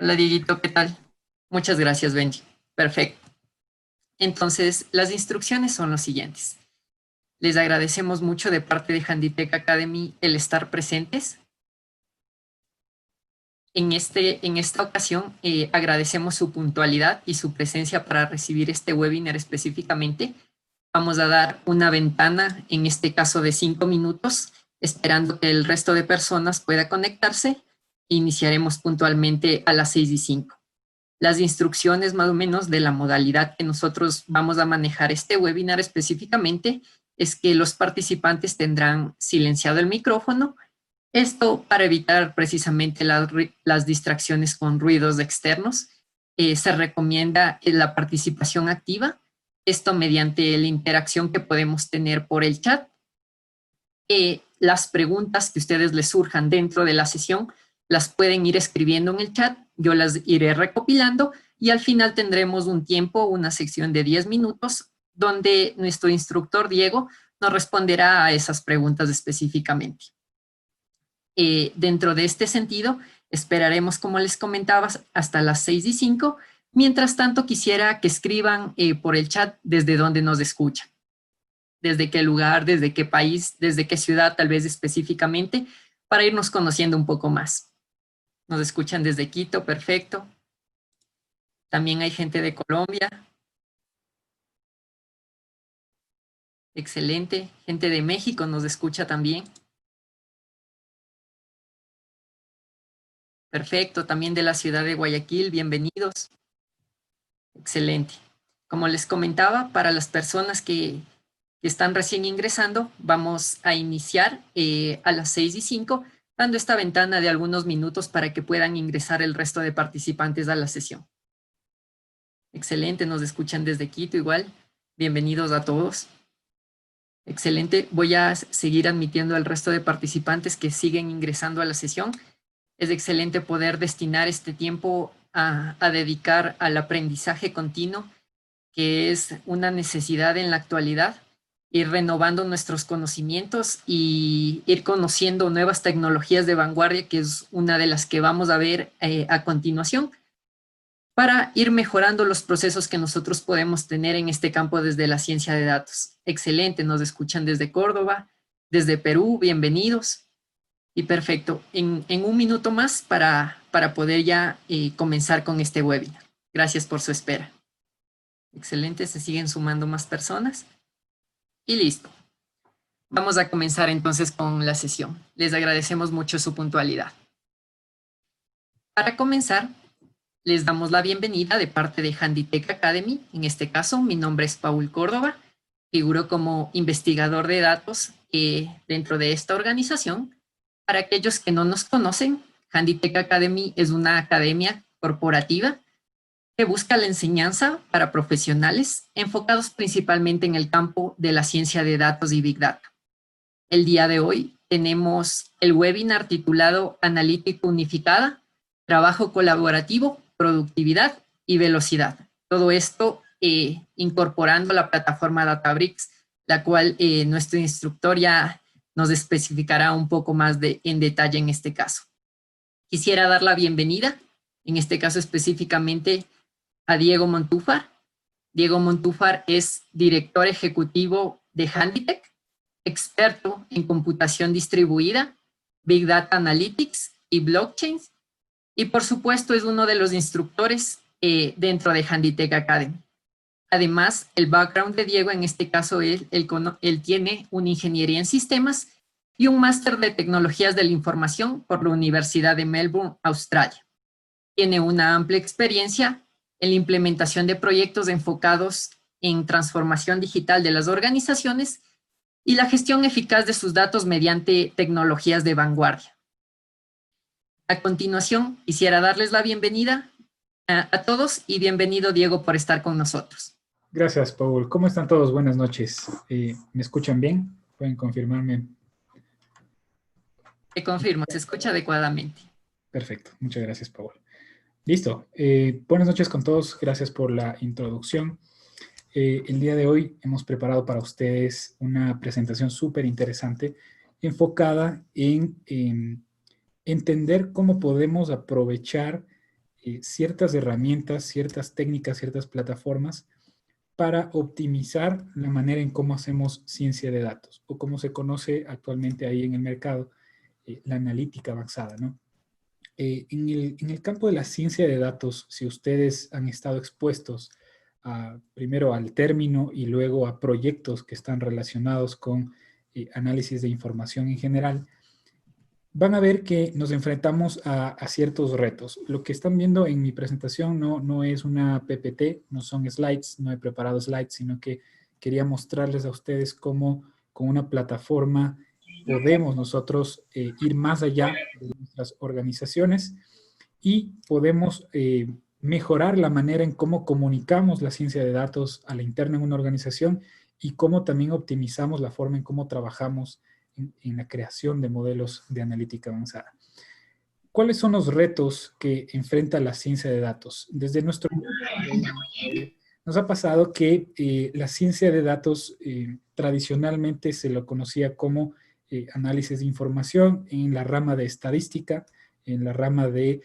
Hola, Dieguito, ¿qué tal? Muchas gracias, Benji. Perfecto. Entonces, las instrucciones son las siguientes. Les agradecemos mucho de parte de Handitech Academy el estar presentes. En esta ocasión, agradecemos su puntualidad y su presencia para recibir este webinar específicamente. Vamos a dar una ventana, en este caso de 5 minutos, esperando que el resto de personas pueda conectarse. Iniciaremos puntualmente a las 6:05. Las instrucciones más o menos de la modalidad que nosotros vamos a manejar este webinar específicamente es que los participantes tendrán silenciado el micrófono. Esto para evitar precisamente las distracciones con ruidos externos. Se recomienda la participación activa, esto mediante la interacción que podemos tener por el chat. Las preguntas que ustedes les surjan dentro de la sesión las pueden ir escribiendo en el chat, yo las iré recopilando y al final tendremos un tiempo, una sección de 10 minutos, donde nuestro instructor Diego nos responderá a esas preguntas específicamente. Dentro de este sentido, esperaremos, como les comentaba, hasta las 6:05. Mientras tanto, quisiera que escriban por el chat desde donde nos escuchan, desde qué lugar, desde qué país, desde qué ciudad, tal vez específicamente, para irnos conociendo un poco más. Nos escuchan desde Quito, perfecto. También hay gente de Colombia. Excelente. Gente de México nos escucha también. Perfecto. También de la ciudad de Guayaquil, bienvenidos. Excelente. Como les comentaba, para las personas que están recién ingresando, vamos a iniciar a las 6:05, dando esta ventana de algunos minutos para que puedan ingresar el resto de participantes a la sesión. Excelente, nos escuchan desde Quito igual. Bienvenidos a todos. Excelente, voy a seguir admitiendo al resto de participantes que siguen ingresando a la sesión. Es excelente poder destinar este tiempo a dedicar al aprendizaje continuo, que es una necesidad en la actualidad, ir renovando nuestros conocimientos y ir conociendo nuevas tecnologías de vanguardia, que es una de las que vamos a ver a continuación, para ir mejorando los procesos que nosotros podemos tener en este campo desde la ciencia de datos. Excelente, nos escuchan desde Córdoba, desde Perú, bienvenidos. Y perfecto, en un minuto más para poder ya comenzar con este webinar. Gracias por su espera. Excelente, se siguen sumando más personas. Y listo. Vamos a comenzar entonces con la sesión. Les agradecemos mucho su puntualidad. Para comenzar, les damos la bienvenida de parte de Handitech Academy. En este caso, mi nombre es Paul Córdoba. Figuro como investigador de datos dentro de esta organización. Para aquellos que no nos conocen, Handitech Academy es una academia corporativa que busca la enseñanza para profesionales enfocados principalmente en el campo de la ciencia de datos y Big Data. El día de hoy tenemos el webinar titulado Analítica Unificada, Trabajo Colaborativo, Productividad y Velocidad. Todo esto incorporando la plataforma Databricks, la cual nuestro instructor ya nos especificará un poco más en detalle en este caso. Quisiera dar la bienvenida, en este caso específicamente, a Diego Montúfar. Diego Montúfar es director ejecutivo de Handitech, experto en computación distribuida, Big Data Analytics y blockchains, y por supuesto es uno de los instructores dentro de Handitech Academy. Además, el background de Diego, en este caso, él tiene una ingeniería en sistemas y un máster de tecnologías de la información por la Universidad de Melbourne, Australia. Tiene una amplia experiencia en la implementación de proyectos enfocados en transformación digital de las organizaciones y la gestión eficaz de sus datos mediante tecnologías de vanguardia. A continuación, quisiera darles la bienvenida a todos y bienvenido, Diego, por estar con nosotros. Gracias, Paul. ¿Cómo están todos? Buenas noches. ¿Me escuchan bien? ¿Pueden confirmarme? Te confirmo, se escucha adecuadamente. Perfecto. Muchas gracias, Paul. Listo. Buenas noches con todos. Gracias por la introducción. El día de hoy hemos preparado para ustedes una presentación súper interesante enfocada en entender cómo podemos aprovechar ciertas herramientas, ciertas técnicas, ciertas plataformas para optimizar la manera en cómo hacemos ciencia de datos, o como se conoce actualmente ahí en el mercado, la analítica avanzada, ¿no? En el campo de la ciencia de datos, si ustedes han estado expuestos primero al término y luego a proyectos que están relacionados con análisis de información en general, van a ver que nos enfrentamos a ciertos retos. Lo que están viendo en mi presentación no es una PPT, no son slides, no he preparado slides, sino que quería mostrarles a ustedes cómo con una plataforma podemos nosotros ir más allá de nuestras organizaciones y podemos mejorar la manera en cómo comunicamos la ciencia de datos a la interna en una organización y cómo también optimizamos la forma en cómo trabajamos en la creación de modelos de analítica avanzada. ¿Cuáles son los retos que enfrenta la ciencia de datos? Desde nuestro nos ha pasado que la ciencia de datos tradicionalmente se lo conocía como análisis de información en la rama de estadística, en la rama de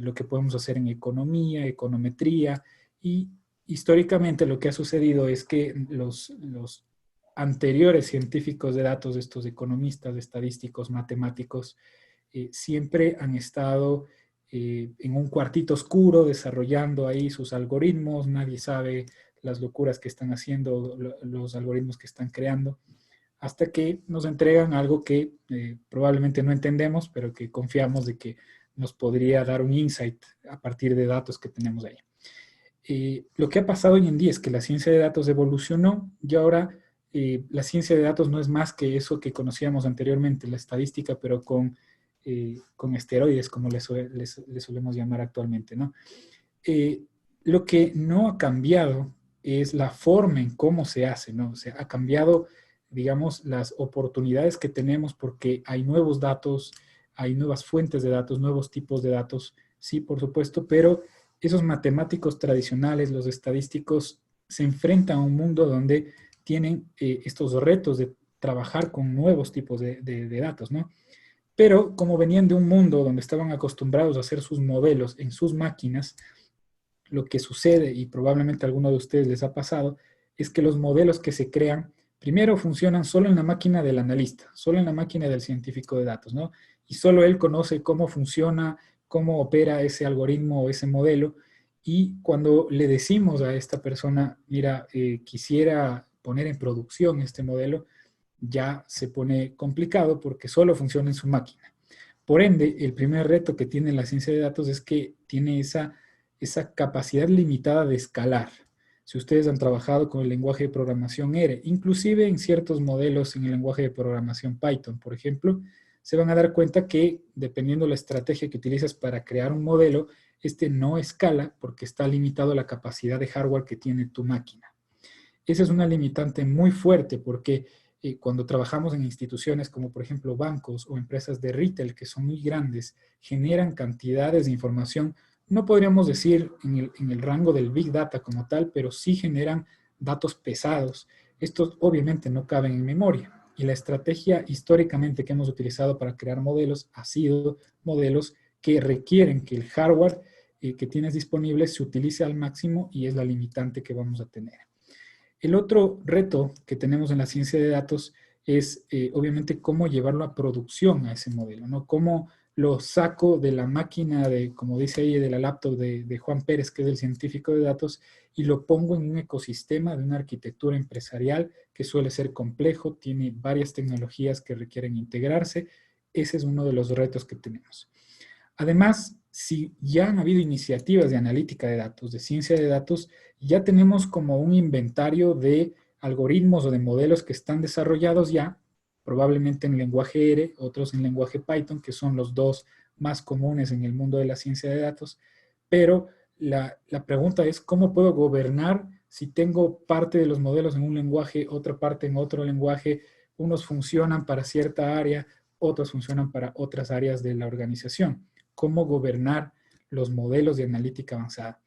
lo que podemos hacer en economía, econometría, y históricamente lo que ha sucedido es que los anteriores científicos de datos, estos economistas, estadísticos, matemáticos, siempre han estado en un cuartito oscuro desarrollando ahí sus algoritmos, nadie sabe las locuras que están haciendo, los algoritmos que están creando, hasta que nos entregan algo que probablemente no entendemos, pero que confiamos de que nos podría dar un insight a partir de datos que tenemos ahí. Lo que ha pasado hoy en día es que la ciencia de datos evolucionó y ahora la ciencia de datos no es más que eso que conocíamos anteriormente, la estadística, pero con esteroides, como les solemos llamar actualmente, ¿no? Lo que no ha cambiado es la forma en cómo se hace, ¿no? O sea, ha cambiado, digamos, las oportunidades que tenemos porque hay nuevos datos, hay nuevas fuentes de datos, nuevos tipos de datos, sí, por supuesto, pero esos matemáticos tradicionales, los estadísticos, se enfrentan a un mundo donde tienen estos retos de trabajar con nuevos tipos de datos, ¿no? Pero como venían de un mundo donde estaban acostumbrados a hacer sus modelos en sus máquinas, lo que sucede, y probablemente a alguno de ustedes les ha pasado, es que los modelos que se crean, primero funcionan solo en la máquina del analista, solo en la máquina del científico de datos, ¿no? Y solo él conoce cómo funciona, cómo opera ese algoritmo o ese modelo, y cuando le decimos a esta persona, mira, quisiera poner en producción este modelo, ya se pone complicado porque solo funciona en su máquina. Por ende, el primer reto que tiene la ciencia de datos es que tiene esa capacidad limitada de escalar. Si ustedes han trabajado con el lenguaje de programación R, inclusive en ciertos modelos en el lenguaje de programación Python, por ejemplo, se van a dar cuenta que dependiendo la estrategia que utilizas para crear un modelo, este no escala porque está limitado a la capacidad de hardware que tiene tu máquina. Esa es una limitante muy fuerte porque cuando trabajamos en instituciones como por ejemplo bancos o empresas de retail que son muy grandes, generan cantidades de información, no podríamos decir en el rango del Big Data como tal, pero sí generan datos pesados. Estos obviamente no caben en memoria. Y la estrategia históricamente que hemos utilizado para crear modelos ha sido modelos que requieren que el hardware que tienes disponible se utilice al máximo y es la limitante que vamos a tener. El otro reto que tenemos en la ciencia de datos es obviamente cómo llevarlo a producción a ese modelo, ¿no? Cómo lo saco de la máquina de, como dice ahí, de la laptop de Juan Pérez, que es el científico de datos, y lo pongo en un ecosistema de una arquitectura empresarial que suele ser complejo, tiene varias tecnologías que requieren integrarse. Ese es uno de los retos que tenemos. Además, si ya han habido iniciativas de analítica de datos, de ciencia de datos, ya tenemos como un inventario de algoritmos o de modelos que están desarrollados ya, probablemente en lenguaje R, otros en lenguaje Python, que son los dos más comunes en el mundo de la ciencia de datos, pero la pregunta es, ¿cómo puedo gobernar si tengo parte de los modelos en un lenguaje, otra parte en otro lenguaje? Unos funcionan para cierta área, otros funcionan para otras áreas de la organización. ¿Cómo gobernar los modelos de analítica avanzada?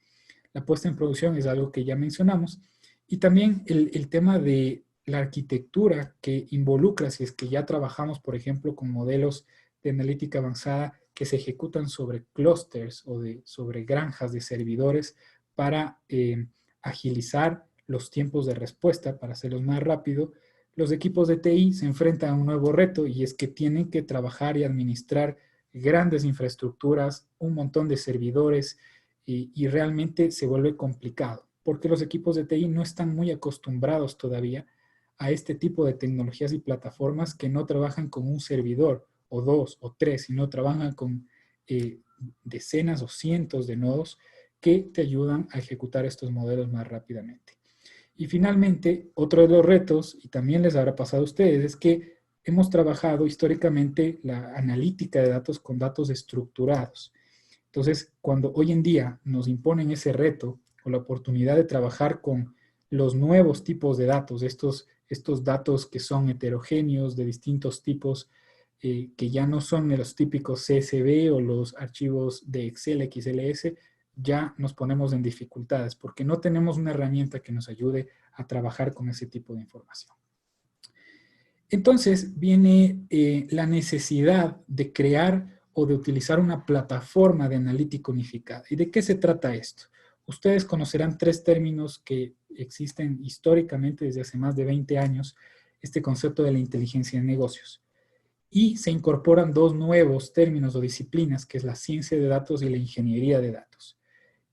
La puesta en producción es algo que ya mencionamos. Y también el tema de la arquitectura que involucra, si es que ya trabajamos, por ejemplo, con modelos de analítica avanzada, que se ejecutan sobre clústeres o sobre granjas de servidores para agilizar los tiempos de respuesta, para hacerlos más rápido. Los equipos de TI se enfrentan a un nuevo reto y es que tienen que trabajar y administrar grandes infraestructuras, un montón de servidores y realmente se vuelve complicado porque los equipos de TI no están muy acostumbrados todavía a este tipo de tecnologías y plataformas que no trabajan con un servidor o dos o tres, sino trabajan con decenas o cientos de nodos que te ayudan a ejecutar estos modelos más rápidamente. Y finalmente, otro de los retos, y también les habrá pasado a ustedes, es que hemos trabajado históricamente la analítica de datos con datos estructurados. Entonces, cuando hoy en día nos imponen ese reto o la oportunidad de trabajar con los nuevos tipos de datos, estos datos que son heterogéneos, de distintos tipos, que ya no son los típicos CSV o los archivos de Excel XLS, ya nos ponemos en dificultades porque no tenemos una herramienta que nos ayude a trabajar con ese tipo de información. Entonces viene la necesidad de crear o de utilizar una plataforma de analítica unificada. ¿Y de qué se trata esto? Ustedes conocerán tres términos que existen históricamente desde hace más de 20 años, este concepto de la inteligencia de negocios. Y se incorporan dos nuevos términos o disciplinas, que es la ciencia de datos y la ingeniería de datos.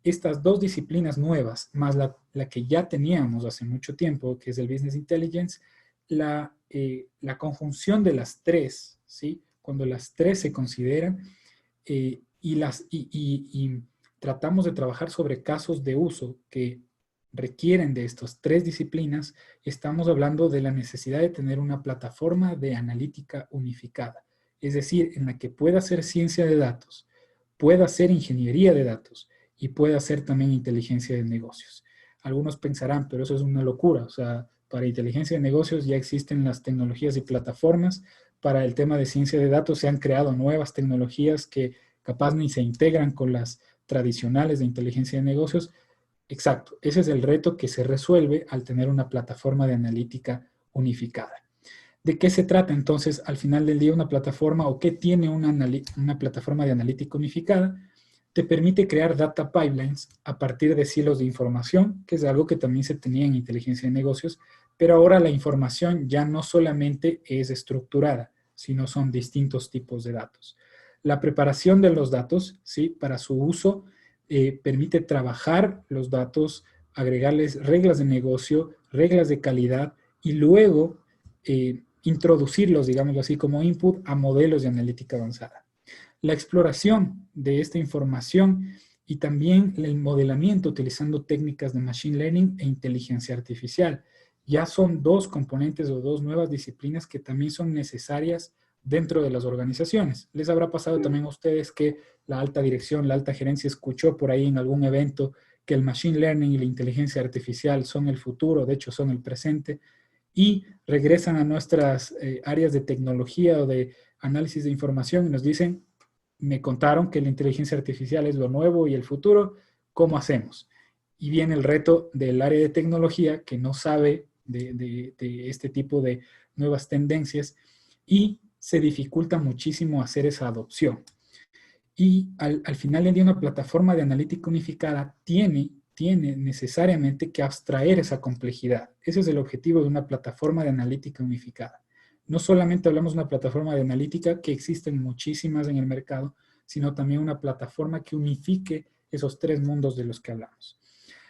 Estas dos disciplinas nuevas, más la que ya teníamos hace mucho tiempo, que es el Business Intelligence, la conjunción de las tres, ¿sí? Cuando las tres se consideran y tratamos de trabajar sobre casos de uso que requieren de estas tres disciplinas, estamos hablando de la necesidad de tener una plataforma de analítica unificada, es decir, en la que pueda hacer ciencia de datos, pueda hacer ingeniería de datos y pueda hacer también inteligencia de negocios. Algunos pensarán, pero eso es una locura, o sea, para inteligencia de negocios ya existen las tecnologías y plataformas, para el tema de ciencia de datos se han creado nuevas tecnologías que capaz ni se integran con las tradicionales de inteligencia de negocios. Exacto, ese es el reto que se resuelve al tener una plataforma de analítica unificada. ¿De qué se trata entonces al final del día una plataforma o qué tiene una plataforma de analítica unificada? Te permite crear data pipelines a partir de silos de información, que es algo que también se tenía en inteligencia de negocios, pero ahora la información ya no solamente es estructurada, sino son distintos tipos de datos. La preparación de los datos, ¿sí? Para su uso, permite trabajar los datos, agregarles reglas de negocio, reglas de calidad y luego introducirlos, digámoslo así, como input a modelos de analítica avanzada. La exploración de esta información y también el modelamiento utilizando técnicas de Machine Learning e inteligencia artificial. Ya son dos componentes o dos nuevas disciplinas que también son necesarias dentro de las organizaciones. Les habrá pasado también a ustedes que la alta dirección, la alta gerencia escuchó por ahí en algún evento que el Machine Learning y la inteligencia artificial son el futuro, de hecho son el presente, y regresan a nuestras áreas de tecnología o de análisis de información y nos dicen, me contaron que la inteligencia artificial es lo nuevo y el futuro, ¿cómo hacemos? Y viene el reto del área de tecnología que no sabe de este tipo de nuevas tendencias y se dificulta muchísimo hacer esa adopción. Y al final del día una plataforma de analítica unificada tiene necesariamente que abstraer esa complejidad. Ese es el objetivo de una plataforma de analítica unificada. No solamente hablamos de una plataforma de analítica, que existen muchísimas en el mercado, sino también una plataforma que unifique esos tres mundos de los que hablamos.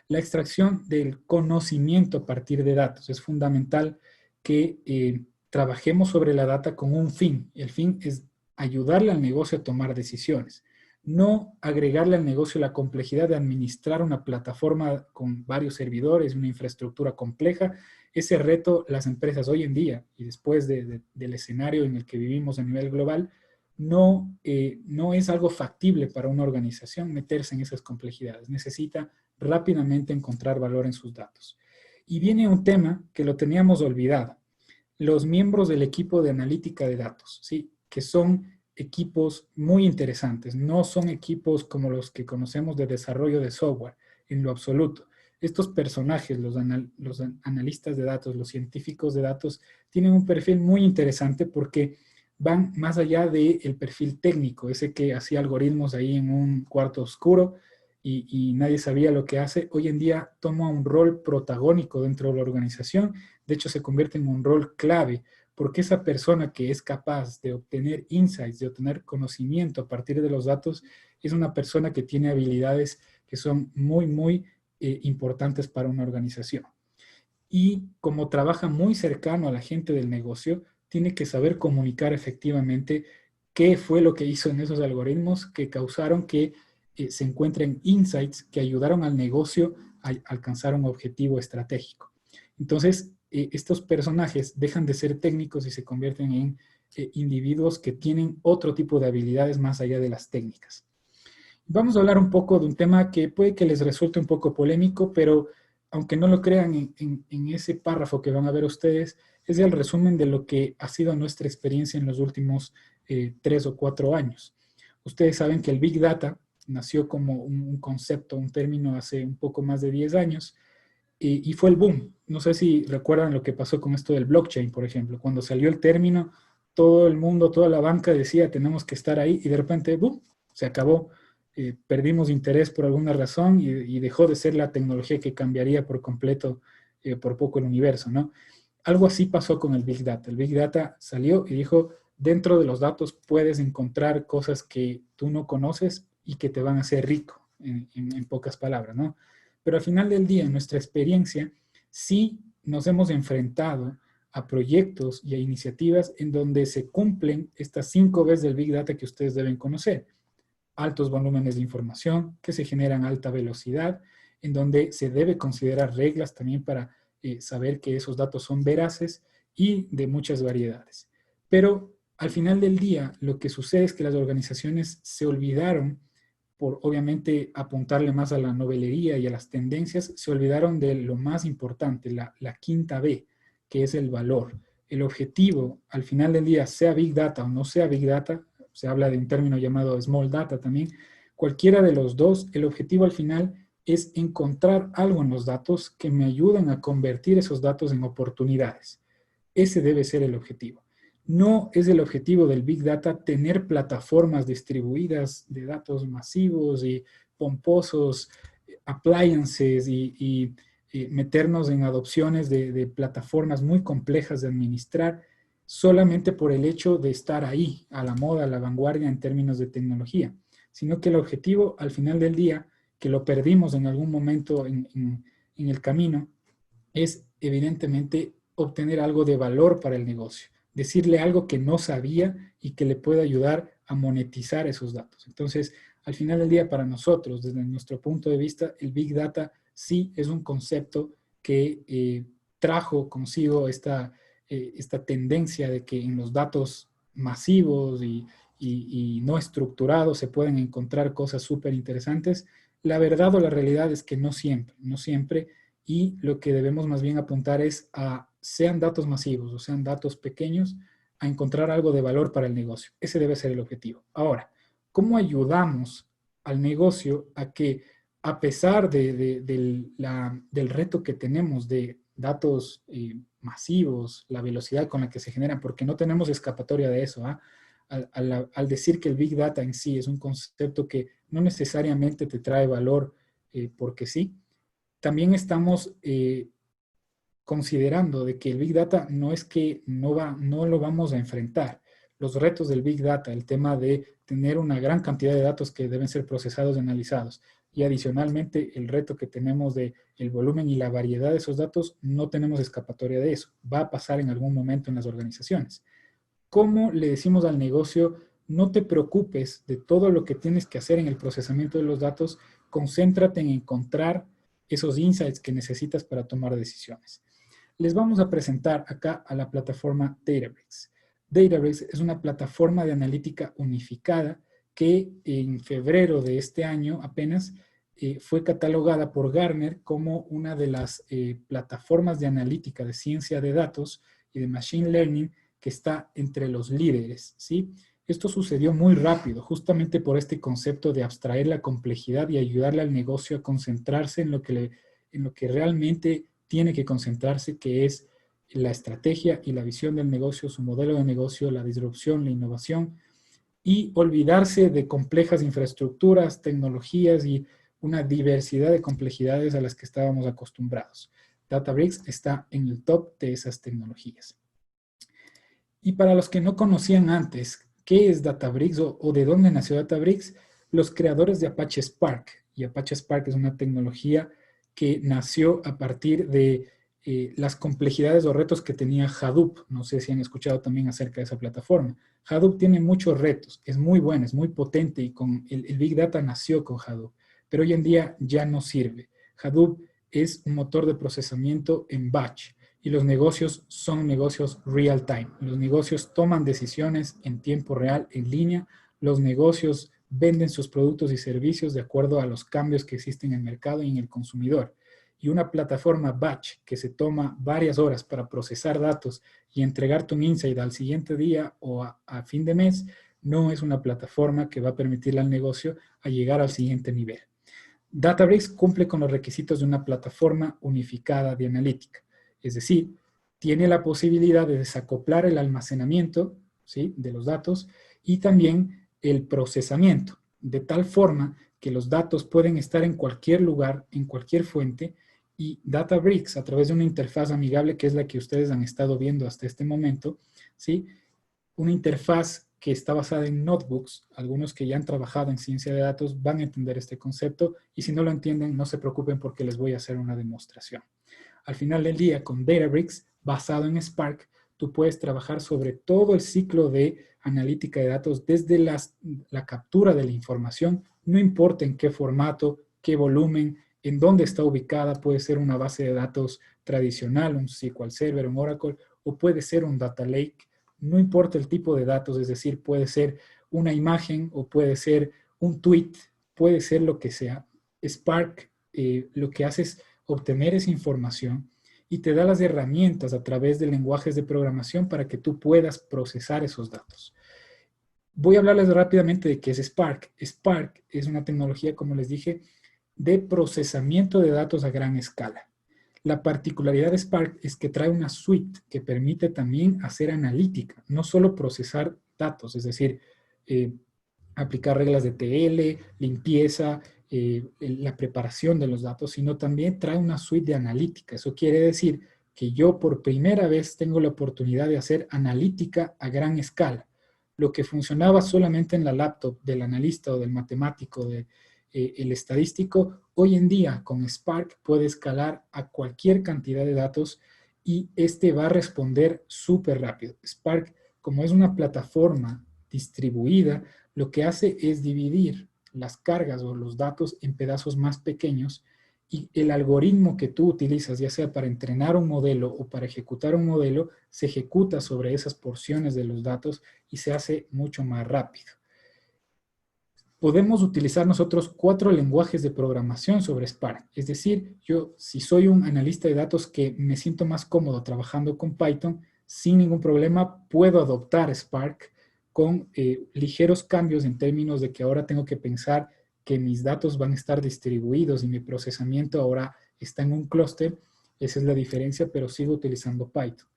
La extracción del conocimiento a partir de datos. Es fundamental que trabajemos sobre la data con un fin. El fin es ayudarle al negocio a tomar decisiones, no agregarle al negocio la complejidad de administrar una plataforma con varios servidores, una infraestructura compleja. Ese reto las empresas hoy en día y después del escenario en el que vivimos a nivel global, no es algo factible para una organización meterse en esas complejidades. Necesita rápidamente encontrar valor en sus datos. Y viene un tema que lo teníamos olvidado. Los miembros del equipo de analítica de datos, ¿sí? Que son equipos muy interesantes, no son equipos como los que conocemos de desarrollo de software, en lo absoluto. Estos personajes, los analistas de datos, los científicos de datos, tienen un perfil muy interesante porque van más allá del perfil técnico, ese que hacía algoritmos ahí en un cuarto oscuro y nadie sabía lo que hace. Hoy en día toma un rol protagónico dentro de la organización, de hecho se convierte en un rol clave, porque esa persona que es capaz de obtener insights, de obtener conocimiento a partir de los datos, es una persona que tiene habilidades que son muy importantes para una organización. Y como trabaja muy cercano a la gente del negocio, tiene que saber comunicar efectivamente qué fue lo que hizo en esos algoritmos que causaron que se encuentren insights que ayudaron al negocio a alcanzar un objetivo estratégico. Entonces, estos personajes dejan de ser técnicos y se convierten en individuos que tienen otro tipo de habilidades más allá de las técnicas. Vamos a hablar un poco de un tema que puede que les resulte un poco polémico, pero aunque no lo crean en ese párrafo que van a ver ustedes, es el resumen de lo que ha sido nuestra experiencia en los últimos 3 o 4 años. Ustedes saben que el Big Data nació como un concepto, un término hace un poco más de 10 años y fue el boom. No sé si recuerdan lo que pasó con esto del blockchain, por ejemplo. Cuando salió el término, todo el mundo, toda la banca decía tenemos que estar ahí y de repente, boom, se acabó. Perdimos interés por alguna razón y dejó de ser la tecnología que cambiaría por completo, por poco el universo, ¿no? Algo así pasó con el Big Data. El Big Data salió y dijo, dentro de los datos puedes encontrar cosas que tú no conoces y que te van a hacer rico, en pocas palabras, ¿no? Pero al final del día, en nuestra experiencia, sí nos hemos enfrentado a proyectos y a iniciativas en donde se cumplen estas 5 veces del Big Data que ustedes deben conocer. Altos volúmenes de información que se generan a alta velocidad, en donde se debe considerar reglas también para saber que esos datos son veraces y de muchas variedades. Pero al final del día, lo que sucede es que las organizaciones se olvidaron, por obviamente apuntarle más a la novelería y a las tendencias, se olvidaron de lo más importante, la quinta B, que es el valor. El objetivo, al final del día, sea Big Data o no sea Big Data, se habla de un término llamado Small Data también, cualquiera de los dos, el objetivo al final es encontrar algo en los datos que me ayuden a convertir esos datos en oportunidades. Ese debe ser el objetivo. No es el objetivo del Big Data tener plataformas distribuidas de datos masivos y pomposos, appliances y meternos en adopciones de plataformas muy complejas de administrar solamente por el hecho de estar ahí, a la moda, a la vanguardia en términos de tecnología, sino que el objetivo al final del día, que lo perdimos en algún momento en el camino, es evidentemente obtener algo de valor para el negocio, decirle algo que no sabía y que le pueda ayudar a monetizar esos datos. Entonces, al final del día, para nosotros, desde nuestro punto de vista, el Big Data sí es un concepto que trajo consigo esta tendencia de que en los datos masivos y no estructurados se pueden encontrar cosas súper interesantes. La verdad o la realidad es que no siempre, no siempre, y lo que debemos más bien apuntar es a, sean datos masivos o sean datos pequeños, a encontrar algo de valor para el negocio. Ese debe ser el objetivo. Ahora, ¿cómo ayudamos al negocio a que, a pesar del reto que tenemos de datos masivos, la velocidad con la que se generan, porque no tenemos escapatoria de eso, ¿ah? Al decir que el Big Data en sí es un concepto que no necesariamente te trae valor porque sí, también estamos considerando de que el Big Data no es que no lo vamos a enfrentar. Los retos del Big Data, el tema de tener una gran cantidad de datos que deben ser procesados y analizados, y adicionalmente el reto que tenemos de el volumen y la variedad de esos datos, no tenemos escapatoria de eso. Va a pasar en algún momento en las organizaciones. ¿Cómo le decimos al negocio, no te preocupes de todo lo que tienes que hacer en el procesamiento de los datos, concéntrate en encontrar esos insights que necesitas para tomar decisiones? Les vamos a presentar acá a la plataforma Databricks. Databricks es una plataforma de analítica unificada que en febrero de este año apenas fue catalogada por Gartner como una de las plataformas de analítica de ciencia de datos y de machine learning que está entre los líderes, ¿sí? Esto sucedió muy rápido, justamente por este concepto de abstraer la complejidad y ayudarle al negocio a concentrarse en lo que realmente tiene que concentrarse, que es la estrategia y la visión del negocio, su modelo de negocio, la disrupción, la innovación, y olvidarse de complejas infraestructuras, tecnologías y una diversidad de complejidades a las que estábamos acostumbrados. Databricks está en el top de esas tecnologías. Y para los que no conocían antes qué es Databricks o de dónde nació Databricks, los creadores de Apache Spark, y Apache Spark es una tecnología que nació a partir de las complejidades o retos que tenía Hadoop. No sé si han escuchado también acerca de esa plataforma. Hadoop tiene muchos retos, es muy buena, es muy potente y con el Big Data nació con Hadoop, pero hoy en día ya no sirve. Hadoop es un motor de procesamiento en batch y los negocios son negocios real time. Los negocios toman decisiones en tiempo real, en línea. Los negocios venden sus productos y servicios de acuerdo a los cambios que existen en el mercado y en el consumidor. Y una plataforma batch que se toma varias horas para procesar datos y entregarte un insight al siguiente día o a fin de mes, no es una plataforma que va a permitirle al negocio a llegar al siguiente nivel. Databricks cumple con los requisitos de una plataforma unificada de analítica. Es decir, tiene la posibilidad de desacoplar el almacenamiento, ¿sí?, de los datos y también el procesamiento, de tal forma que los datos pueden estar en cualquier lugar, en cualquier fuente, y Databricks, a través de una interfaz amigable que es la que ustedes han estado viendo hasta este momento, ¿sí?, una interfaz que está basada en notebooks. Algunos que ya han trabajado en ciencia de datos van a entender este concepto y si no lo entienden, no se preocupen porque les voy a hacer una demostración. Al final del día, con Databricks, basado en Spark, tú puedes trabajar sobre todo el ciclo de analítica de datos desde la captura de la información, no importa en qué formato, qué volumen, en dónde está ubicada, puede ser una base de datos tradicional, un SQL Server, un Oracle, o puede ser un Data Lake. No importa el tipo de datos, es decir, puede ser una imagen o puede ser un tweet, puede ser lo que sea. Spark lo que hace es obtener esa información y te da las herramientas a través de lenguajes de programación para que tú puedas procesar esos datos. Voy a hablarles rápidamente de qué es Spark. Spark es una tecnología, como les dije, de procesamiento de datos a gran escala. La particularidad de Spark es que trae una suite que permite también hacer analítica, no solo procesar datos, es decir, aplicar reglas de TL, limpieza, la preparación de los datos, sino también trae una suite de analítica. Eso quiere decir que yo por primera vez tengo la oportunidad de hacer analítica a gran escala. Lo que funcionaba solamente en la laptop del analista o del matemático, el estadístico, hoy en día con Spark puede escalar a cualquier cantidad de datos y este va a responder súper rápido. Spark, como es una plataforma distribuida, lo que hace es dividir las cargas o los datos en pedazos más pequeños y el algoritmo que tú utilizas, ya sea para entrenar un modelo o para ejecutar un modelo, se ejecuta sobre esas porciones de los datos y se hace mucho más rápido. Podemos utilizar nosotros 4 lenguajes de programación sobre Spark. Es decir, yo si soy un analista de datos que me siento más cómodo trabajando con Python, sin ningún problema puedo adoptar Spark con ligeros cambios en términos de que ahora tengo que pensar que mis datos van a estar distribuidos y mi procesamiento ahora está en un clúster. Esa es la diferencia, pero sigo utilizando Python.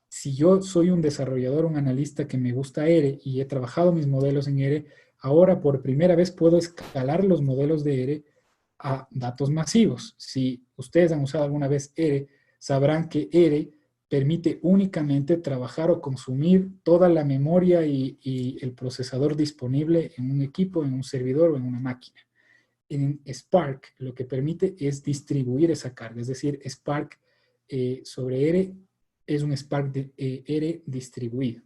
Si yo soy un desarrollador, un analista que me gusta R y he trabajado mis modelos en R, ahora por primera vez puedo escalar los modelos de R a datos masivos. Si ustedes han usado alguna vez R, sabrán que R permite únicamente trabajar o consumir toda la memoria y el procesador disponible en un equipo, en un servidor o en una máquina. En Spark lo que permite es distribuir esa carga, es decir, Spark sobre R es un Spark de R distribuido.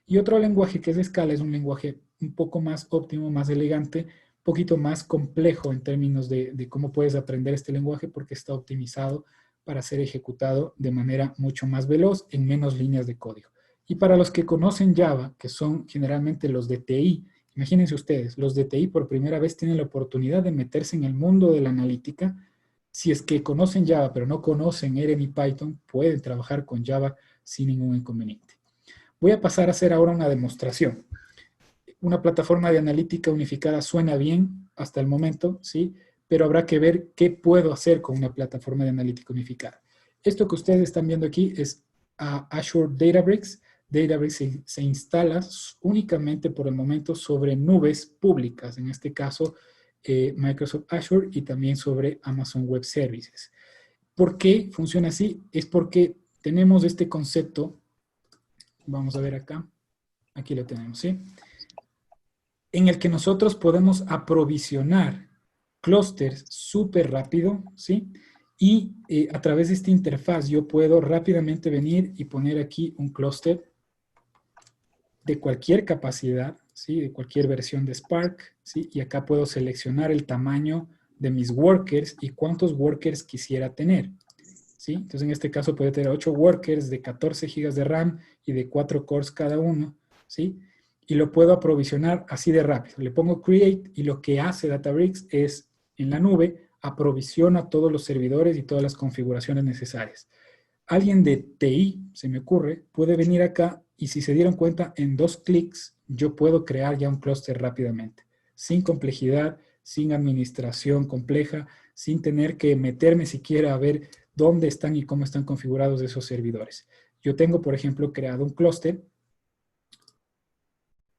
Y otro lenguaje que es de escala es un lenguaje un poco más óptimo, más elegante, un poquito más complejo en términos de cómo puedes aprender este lenguaje porque está optimizado para ser ejecutado de manera mucho más veloz en menos líneas de código. Y para los que conocen Java, que son generalmente los de TI, imagínense ustedes, los de TI por primera vez tienen la oportunidad de meterse en el mundo de la analítica. Si es que conocen Java, pero no conocen R ni Python, pueden trabajar con Java sin ningún inconveniente. Voy a pasar a hacer ahora una demostración. Una plataforma de analítica unificada suena bien hasta el momento, ¿sí? Pero habrá que ver qué puedo hacer con una plataforma de analítica unificada. Esto que ustedes están viendo aquí es a Azure Databricks, Databricks se instala únicamente por el momento sobre nubes públicas, en este caso Microsoft Azure y también sobre Amazon Web Services. ¿Por qué funciona así? Es porque tenemos este concepto, vamos a ver acá, aquí lo tenemos, ¿sí? En el que nosotros podemos aprovisionar clústeres súper rápido, ¿sí? Y a través de esta interfaz yo puedo rápidamente venir y poner aquí un clúster de cualquier capacidad, ¿sí? De cualquier versión de Spark, ¿sí? Y acá puedo seleccionar el tamaño de mis workers y cuántos workers quisiera tener, ¿sí? Entonces, en este caso puede tener 8 workers de 14 GB de RAM y de 4 cores cada uno, ¿sí? Y lo puedo aprovisionar así de rápido. Le pongo Create y lo que hace Databricks es, en la nube, aprovisiona todos los servidores y todas las configuraciones necesarias. Alguien de TI, se me ocurre, puede venir acá y si se dieron cuenta, en 2 clics yo puedo crear ya un clúster rápidamente, sin complejidad, sin administración compleja, sin tener que meterme siquiera a ver dónde están y cómo están configurados esos servidores. Yo tengo, por ejemplo, creado un clúster.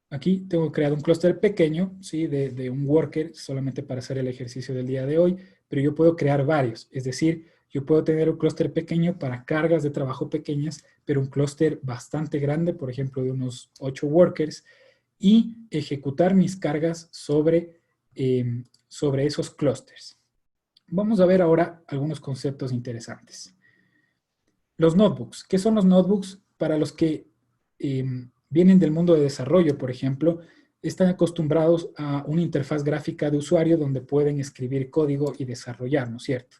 Aquí tengo creado un clúster pequeño, ¿sí? De un worker solamente para hacer el ejercicio del día de hoy, pero yo puedo crear varios. Es decir, yo puedo tener un clúster pequeño para cargas de trabajo pequeñas, pero un clúster bastante grande, por ejemplo, de unos 8 workers, y ejecutar mis cargas sobre esos clústeres. Vamos a ver ahora algunos conceptos interesantes. Los notebooks. ¿Qué son los notebooks? Para los que vienen del mundo de desarrollo, por ejemplo, están acostumbrados a una interfaz gráfica de usuario donde pueden escribir código y desarrollar, ¿no es cierto?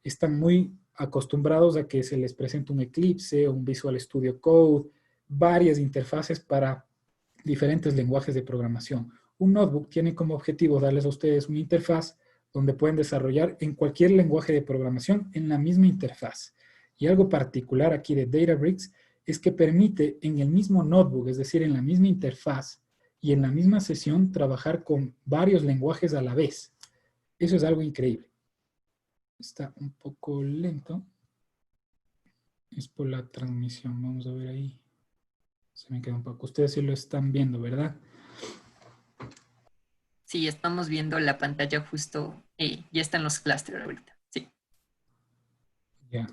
Están muy acostumbrados a que se les presente un Eclipse, un Visual Studio Code, varias interfaces para diferentes lenguajes de programación. Un notebook tiene como objetivo darles a ustedes una interfaz donde pueden desarrollar en cualquier lenguaje de programación en la misma interfaz. Y algo particular aquí de Databricks es que permite en el mismo notebook, es decir, en la misma interfaz y en la misma sesión, trabajar con varios lenguajes a la vez. Eso es algo increíble. Está un poco lento. Es por la transmisión. Vamos a ver ahí. Se me queda un poco. Ustedes sí lo están viendo, ¿verdad? Sí, estamos viendo la pantalla justo, ya están los clústeres ahorita, sí. Ya.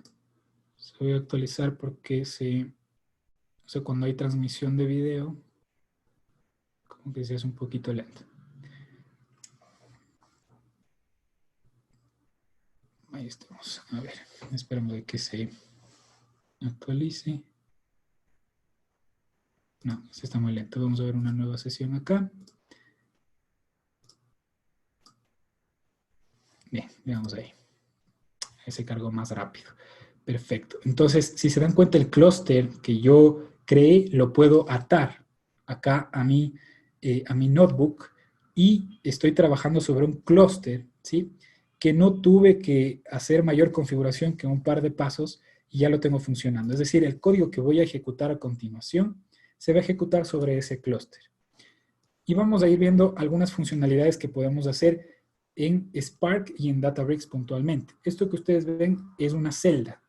Se voy a actualizar porque o sea, cuando hay transmisión de video, como que se hace un poquito lento. Ahí estamos. A ver, esperamos de que se actualice. No, se está muy lento. Vamos a ver una nueva sesión acá. Bien, veamos ahí. Ahí se cargó más rápido. Perfecto. Entonces, si se dan cuenta, el clúster que yo creé lo puedo atar acá a mi notebook y estoy trabajando sobre un clúster, ¿sí? Que no tuve que hacer mayor configuración que un par de pasos y ya lo tengo funcionando. Es decir, el código que voy a ejecutar a continuación se va a ejecutar sobre ese clúster. Y vamos a ir viendo algunas funcionalidades que podemos hacer en Spark y en Databricks puntualmente. Esto que ustedes ven es una celda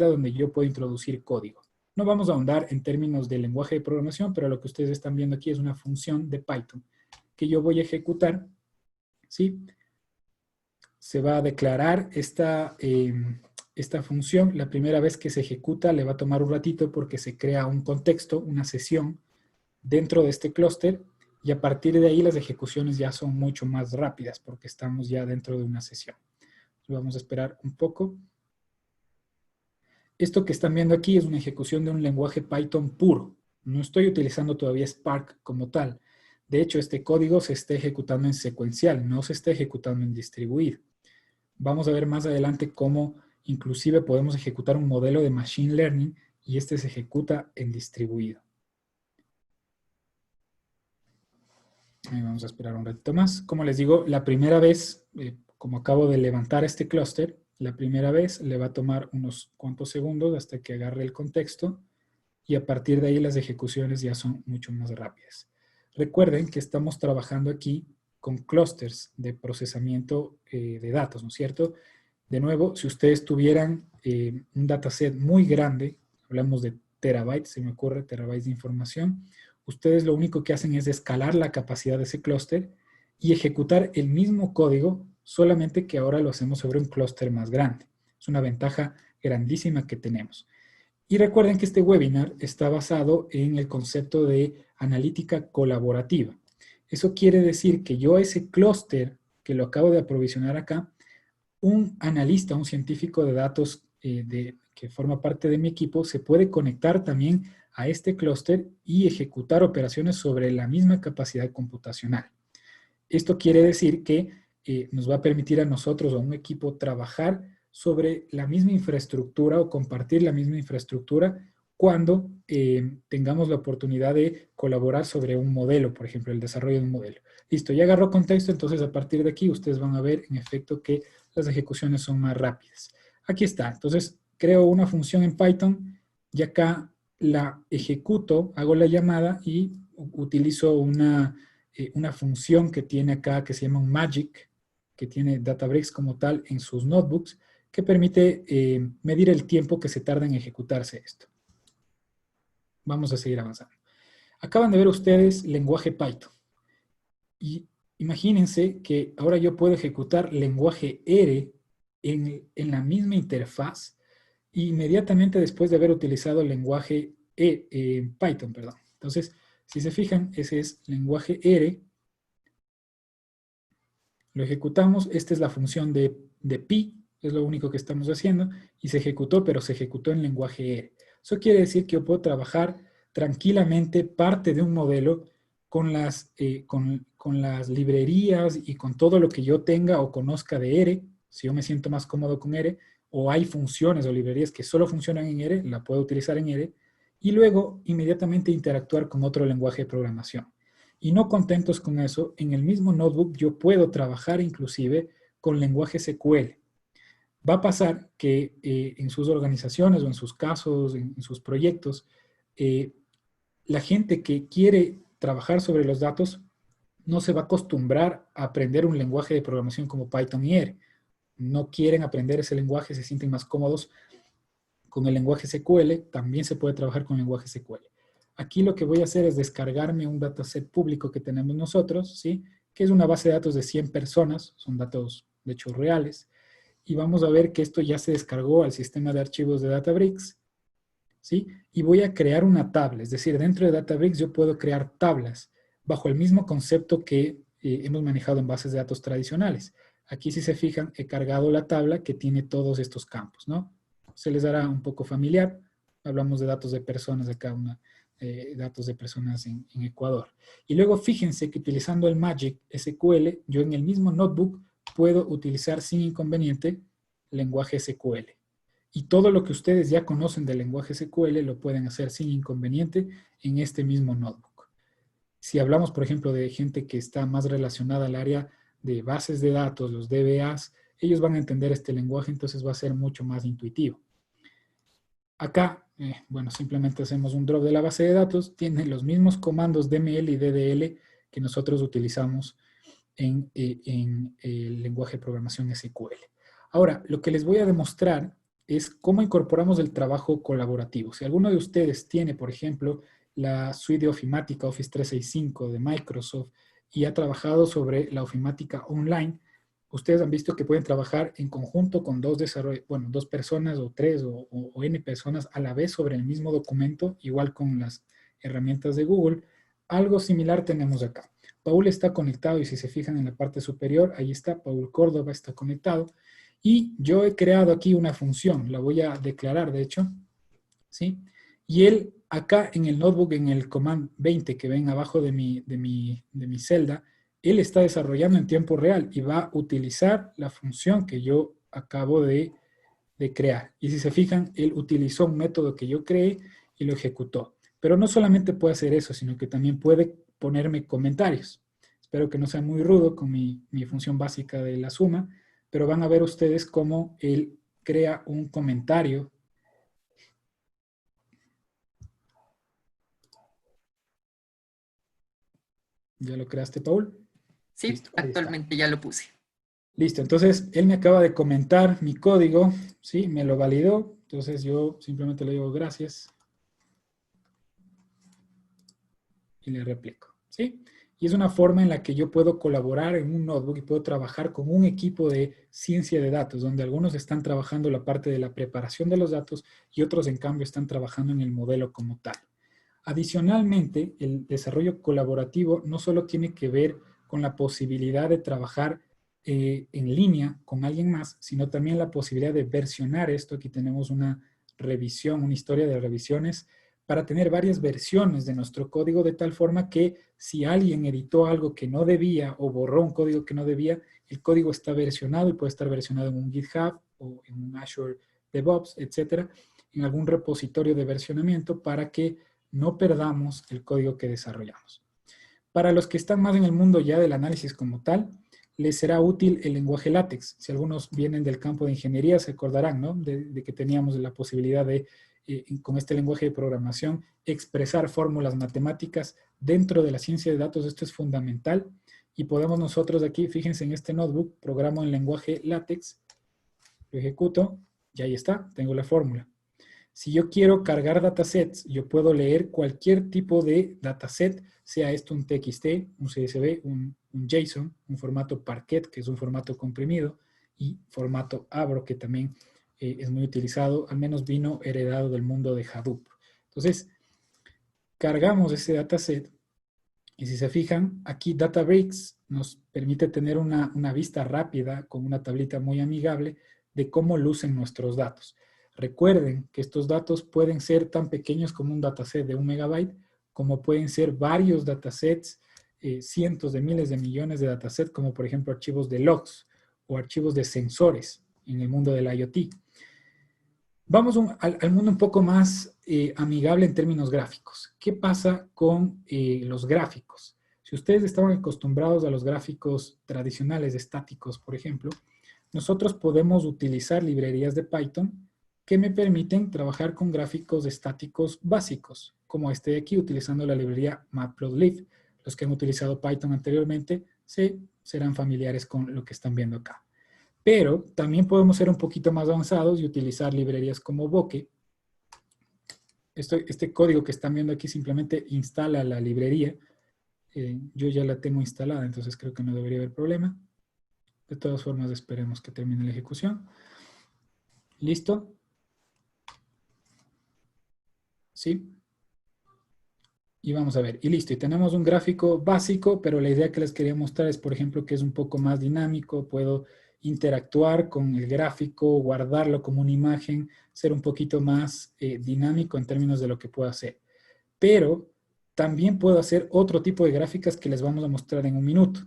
donde yo puedo introducir código. No vamos a ahondar en términos de lenguaje de programación, pero lo que ustedes están viendo aquí es una función de Python que yo voy a ejecutar, ¿sí? Se va a declarar esta función. La primera vez que se ejecuta le va a tomar un ratito porque se crea un contexto, una sesión dentro de este clúster y a partir de ahí las ejecuciones ya son mucho más rápidas porque estamos ya dentro de una sesión. Vamos a esperar un poco. Esto que están viendo aquí es una ejecución de un lenguaje Python puro. No estoy utilizando todavía Spark como tal. De hecho, este código se está ejecutando en secuencial, no se está ejecutando en distribuido. Vamos a ver más adelante cómo inclusive podemos ejecutar un modelo de Machine Learning y este se ejecuta en distribuido. Vamos a esperar un ratito más. Como les digo, la primera vez, como acabo de levantar este clúster, la primera vez le va a tomar unos cuantos segundos hasta que agarre el contexto y a partir de ahí las ejecuciones ya son mucho más rápidas. Recuerden que estamos trabajando aquí con clústeres de procesamiento de datos, ¿no es cierto? De nuevo, si ustedes tuvieran un dataset muy grande, hablamos de terabytes, se me ocurre, terabytes de información. Ustedes lo único que hacen es escalar la capacidad de ese clúster y ejecutar el mismo código, solamente que ahora lo hacemos sobre un clúster más grande. Es una ventaja grandísima que tenemos. Y recuerden que este webinar está basado en el concepto de analítica colaborativa. Eso quiere decir que yo ese clúster que lo acabo de aprovisionar acá, un analista, un científico de datos que forma parte de mi equipo, se puede conectar también a este clúster y ejecutar operaciones sobre la misma capacidad computacional. Esto quiere decir que nos va a permitir a nosotros o a un equipo trabajar sobre la misma infraestructura o compartir la misma infraestructura cuando tengamos la oportunidad de colaborar sobre un modelo, por ejemplo, el desarrollo de un modelo. Listo, ya agarró contexto, entonces a partir de aquí ustedes van a ver en efecto que las ejecuciones son más rápidas. Aquí está, entonces creo una función en Python y acá la ejecuto, hago la llamada y utilizo una función que tiene acá que se llama un magic, que tiene Databricks como tal en sus notebooks, que permite medir el tiempo que se tarda en ejecutarse esto. Vamos a seguir avanzando. Acaban de ver ustedes lenguaje Python. Y imagínense que ahora yo puedo ejecutar lenguaje R en la misma interfaz inmediatamente después de haber utilizado el lenguaje Python, perdón. Entonces, si se fijan, ese es lenguaje R. Lo ejecutamos. Esta es la función de pi, es lo único que estamos haciendo, y se ejecutó, pero se ejecutó en lenguaje R. Eso quiere decir que yo puedo trabajar tranquilamente parte de un modelo con con las librerías y con todo lo que yo tenga o conozca de R. Si yo me siento más cómodo con R, o hay funciones o librerías que solo funcionan en R, la puedo utilizar en R, y luego inmediatamente interactuar con otro lenguaje de programación. Y no contentos con eso, en el mismo notebook yo puedo trabajar inclusive con lenguaje SQL. Va a pasar que en sus organizaciones o en sus casos, en sus proyectos, la gente que quiere trabajar sobre los datos no se va a acostumbrar a aprender un lenguaje de programación como Python y R. No quieren aprender ese lenguaje, se sienten más cómodos con el lenguaje SQL. También se puede trabajar con el lenguaje SQL. Aquí lo que voy a hacer es descargarme un dataset público que tenemos nosotros, ¿sí? Que es una base de datos de 100 personas, son datos de hecho reales, y vamos a ver que esto ya se descargó al sistema de archivos de Databricks, ¿sí? Y voy a crear una tabla, es decir, dentro de Databricks yo puedo crear tablas bajo el mismo concepto que hemos manejado en bases de datos tradicionales. Aquí, si se fijan, he cargado la tabla que tiene todos estos campos, ¿no? Se les hará un poco familiar. Hablamos de datos de personas acá, datos de personas en Ecuador. Y luego fíjense que utilizando el Magic SQL, yo en el mismo notebook puedo utilizar sin inconveniente lenguaje SQL. Y todo lo que ustedes ya conocen del lenguaje SQL lo pueden hacer sin inconveniente en este mismo notebook. Si hablamos, por ejemplo, de gente que está más relacionada al área de bases de datos, los DBAs, ellos van a entender este lenguaje, entonces va a ser mucho más intuitivo. Acá, bueno, simplemente hacemos un drop de la base de datos, tiene los mismos comandos DML y DDL que nosotros utilizamos en el lenguaje de programación SQL. Ahora, lo que les voy a demostrar es cómo incorporamos el trabajo colaborativo. Si alguno de ustedes tiene, por ejemplo, la suite de ofimática Office 365 de Microsoft y ha trabajado sobre la ofimática online, ustedes han visto que pueden trabajar en conjunto con dos personas o tres o N personas a la vez sobre el mismo documento, igual con las herramientas de Google. Algo similar tenemos acá. Paul está conectado y si se fijan en la parte superior, ahí está, Paul Córdoba está conectado. Y yo he creado aquí una función, la voy a declarar de hecho, ¿sí? Y él acá en el notebook, en el command 20 que ven abajo de mi celda, él está desarrollando en tiempo real y va a utilizar la función que yo acabo de crear. Y si se fijan, él utilizó un método que yo creé y lo ejecutó. Pero no solamente puede hacer eso, sino que también puede ponerme comentarios. Espero que no sea muy rudo con mi función básica de la suma, pero van a ver ustedes cómo él crea un comentario. ¿Ya lo creaste, Paul? Sí, Listo, ahí está. actualmente ya lo puse. Listo, entonces él me acaba de comentar mi código, ¿sí? Me lo validó, entonces yo simplemente le digo gracias. y le replico, ¿sí? Y es una forma en la que yo puedo colaborar en un notebook y puedo trabajar con un equipo de ciencia de datos, donde algunos están trabajando la parte de la preparación de los datos y otros, en cambio, están trabajando en el modelo como tal. Adicionalmente, el desarrollo colaborativo no solo tiene que ver con la posibilidad de trabajar en línea con alguien más, sino también la posibilidad de versionar esto. Aquí tenemos una revisión, una historia de revisiones para tener varias versiones de nuestro código de tal forma que si alguien editó algo que no debía o borró un código que no debía, el código está versionado y puede estar versionado en un GitHub o en un Azure DevOps, etcétera, en algún repositorio de versionamiento para que no perdamos el código que desarrollamos. Para los que están más en el mundo ya del análisis como tal, les será útil el lenguaje LaTeX. Si algunos vienen del campo de ingeniería, se acordarán, ¿no? de que teníamos la posibilidad de, con este lenguaje de programación, expresar fórmulas matemáticas dentro de la ciencia de datos. Esto es fundamental. Y podemos nosotros aquí, fíjense en este notebook, programo en lenguaje LaTeX, lo ejecuto y ahí está, tengo la fórmula. Si yo quiero cargar datasets, yo puedo leer cualquier tipo de dataset, sea esto un TXT, un CSV, un JSON, un formato Parquet, que es un formato comprimido, y formato Avro, que también es muy utilizado, al menos vino heredado del mundo de Hadoop. Entonces, cargamos ese dataset, y si se fijan, aquí Databricks nos permite tener una vista rápida con una tablita muy amigable de cómo lucen nuestros datos. Recuerden que estos datos pueden ser tan pequeños como un dataset de 1 megabyte, como pueden ser varios datasets, cientos de miles de millones de datasets, como por ejemplo archivos de logs o archivos de sensores en el mundo del IoT. Vamos al mundo un poco más amigable en términos gráficos. ¿Qué pasa con los gráficos? Si ustedes estaban acostumbrados a los gráficos tradicionales, estáticos, por ejemplo, nosotros podemos utilizar librerías de Python que me permiten trabajar con gráficos estáticos básicos, como este de aquí, utilizando la librería Matplotlib. Los que han utilizado Python anteriormente serán familiares con lo que están viendo acá. Pero también podemos ser un poquito más avanzados y utilizar librerías como Bokeh. Este código que están viendo aquí simplemente instala la librería. Yo ya la tengo instalada, entonces creo que no debería haber problema. De todas formas, esperemos que termine la ejecución. ¿Listo? ¿Sí? Y vamos a ver, y listo, y tenemos un gráfico básico, pero la idea que les quería mostrar es, por ejemplo, que es un poco más dinámico, puedo interactuar con el gráfico, guardarlo como una imagen, ser un poquito más dinámico en términos de lo que puedo hacer. Pero también puedo hacer otro tipo de gráficas que les vamos a mostrar en un minuto.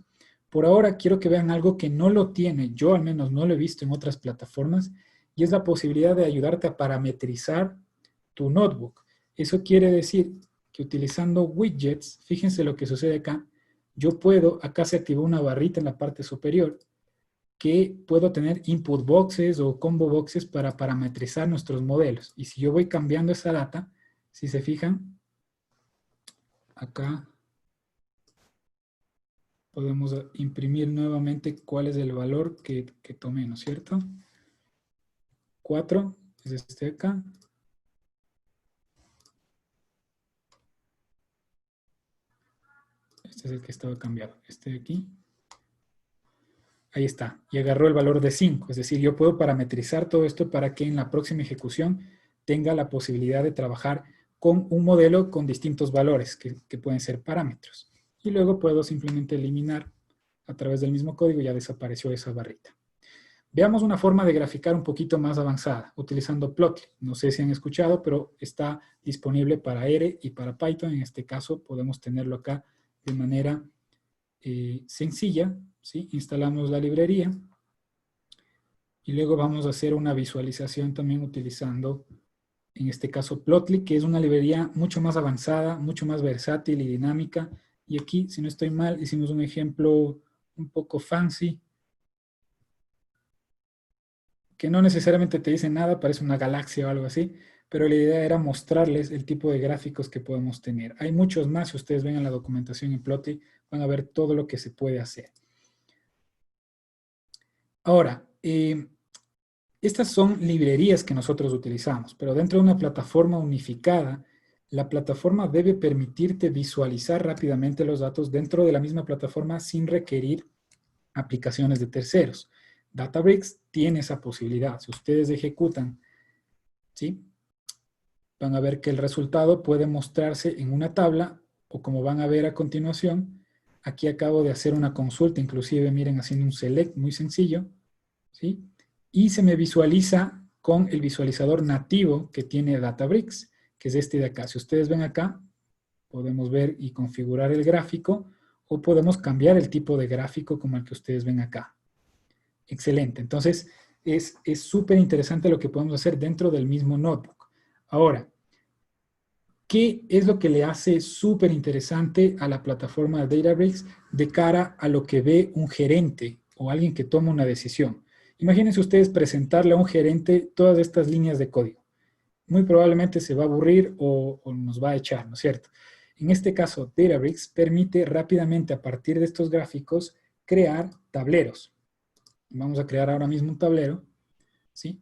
Por ahora quiero que vean algo que no lo tiene, yo al menos no lo he visto en otras plataformas, y es la posibilidad de ayudarte a parametrizar tu notebook. Eso quiere decir que utilizando widgets, fíjense lo que sucede acá, yo puedo, acá se activó una barrita en la parte superior, que puedo tener input boxes o combo boxes para parametrizar nuestros modelos. Y si yo voy cambiando esa data, si se fijan, acá podemos imprimir nuevamente cuál es el valor que tomé, ¿no es cierto? 4 es este acá. Este es el que estaba cambiado. Este de aquí. Ahí está. Y agarró el valor de 5. Es decir, yo puedo parametrizar todo esto para que en la próxima ejecución tenga la posibilidad de trabajar con un modelo con distintos valores que pueden ser parámetros. Y luego puedo simplemente eliminar a través del mismo código, ya desapareció esa barrita. Veamos una forma de graficar un poquito más avanzada, utilizando Plotly. No sé si han escuchado, pero está disponible para R y para Python. En este caso podemos tenerlo acá de manera sencilla, ¿sí? Instalamos la librería y luego vamos a hacer una visualización también utilizando, en este caso, Plotly, que es una librería mucho más avanzada, mucho más versátil y dinámica. Y aquí, si no estoy mal, hicimos un ejemplo un poco fancy, que no necesariamente te dice nada, parece una galaxia o algo así, pero la idea era mostrarles el tipo de gráficos que podemos tener. Hay muchos más, si ustedes ven en la documentación en Plotly, van a ver todo lo que se puede hacer. Ahora, estas son librerías que nosotros utilizamos, pero dentro de una plataforma unificada La plataforma debe permitirte visualizar rápidamente los datos dentro de la misma plataforma sin requerir aplicaciones de terceros. Databricks tiene esa posibilidad. Si ustedes ejecutan, ¿sí?, van a ver que el resultado puede mostrarse en una tabla o como van a ver a continuación, aquí acabo de hacer una consulta, inclusive miren haciendo un select muy sencillo, ¿sí? Y se me visualiza con el visualizador nativo que tiene Databricks, que es este de acá. Si ustedes ven acá, podemos ver y configurar el gráfico o podemos cambiar el tipo de gráfico como el que ustedes ven acá. Excelente. Entonces, es súper interesante lo que podemos hacer dentro del mismo notebook. Ahora, ¿qué es lo que le hace súper interesante a la plataforma de Databricks de cara a lo que ve un gerente o alguien que toma una decisión? Imagínense ustedes presentarle a un gerente todas estas líneas de código. Muy probablemente se va a aburrir o nos va a echar, ¿no es cierto? En este caso, Databricks permite rápidamente a partir de estos gráficos crear tableros. Vamos a crear ahora mismo un tablero, ¿sí?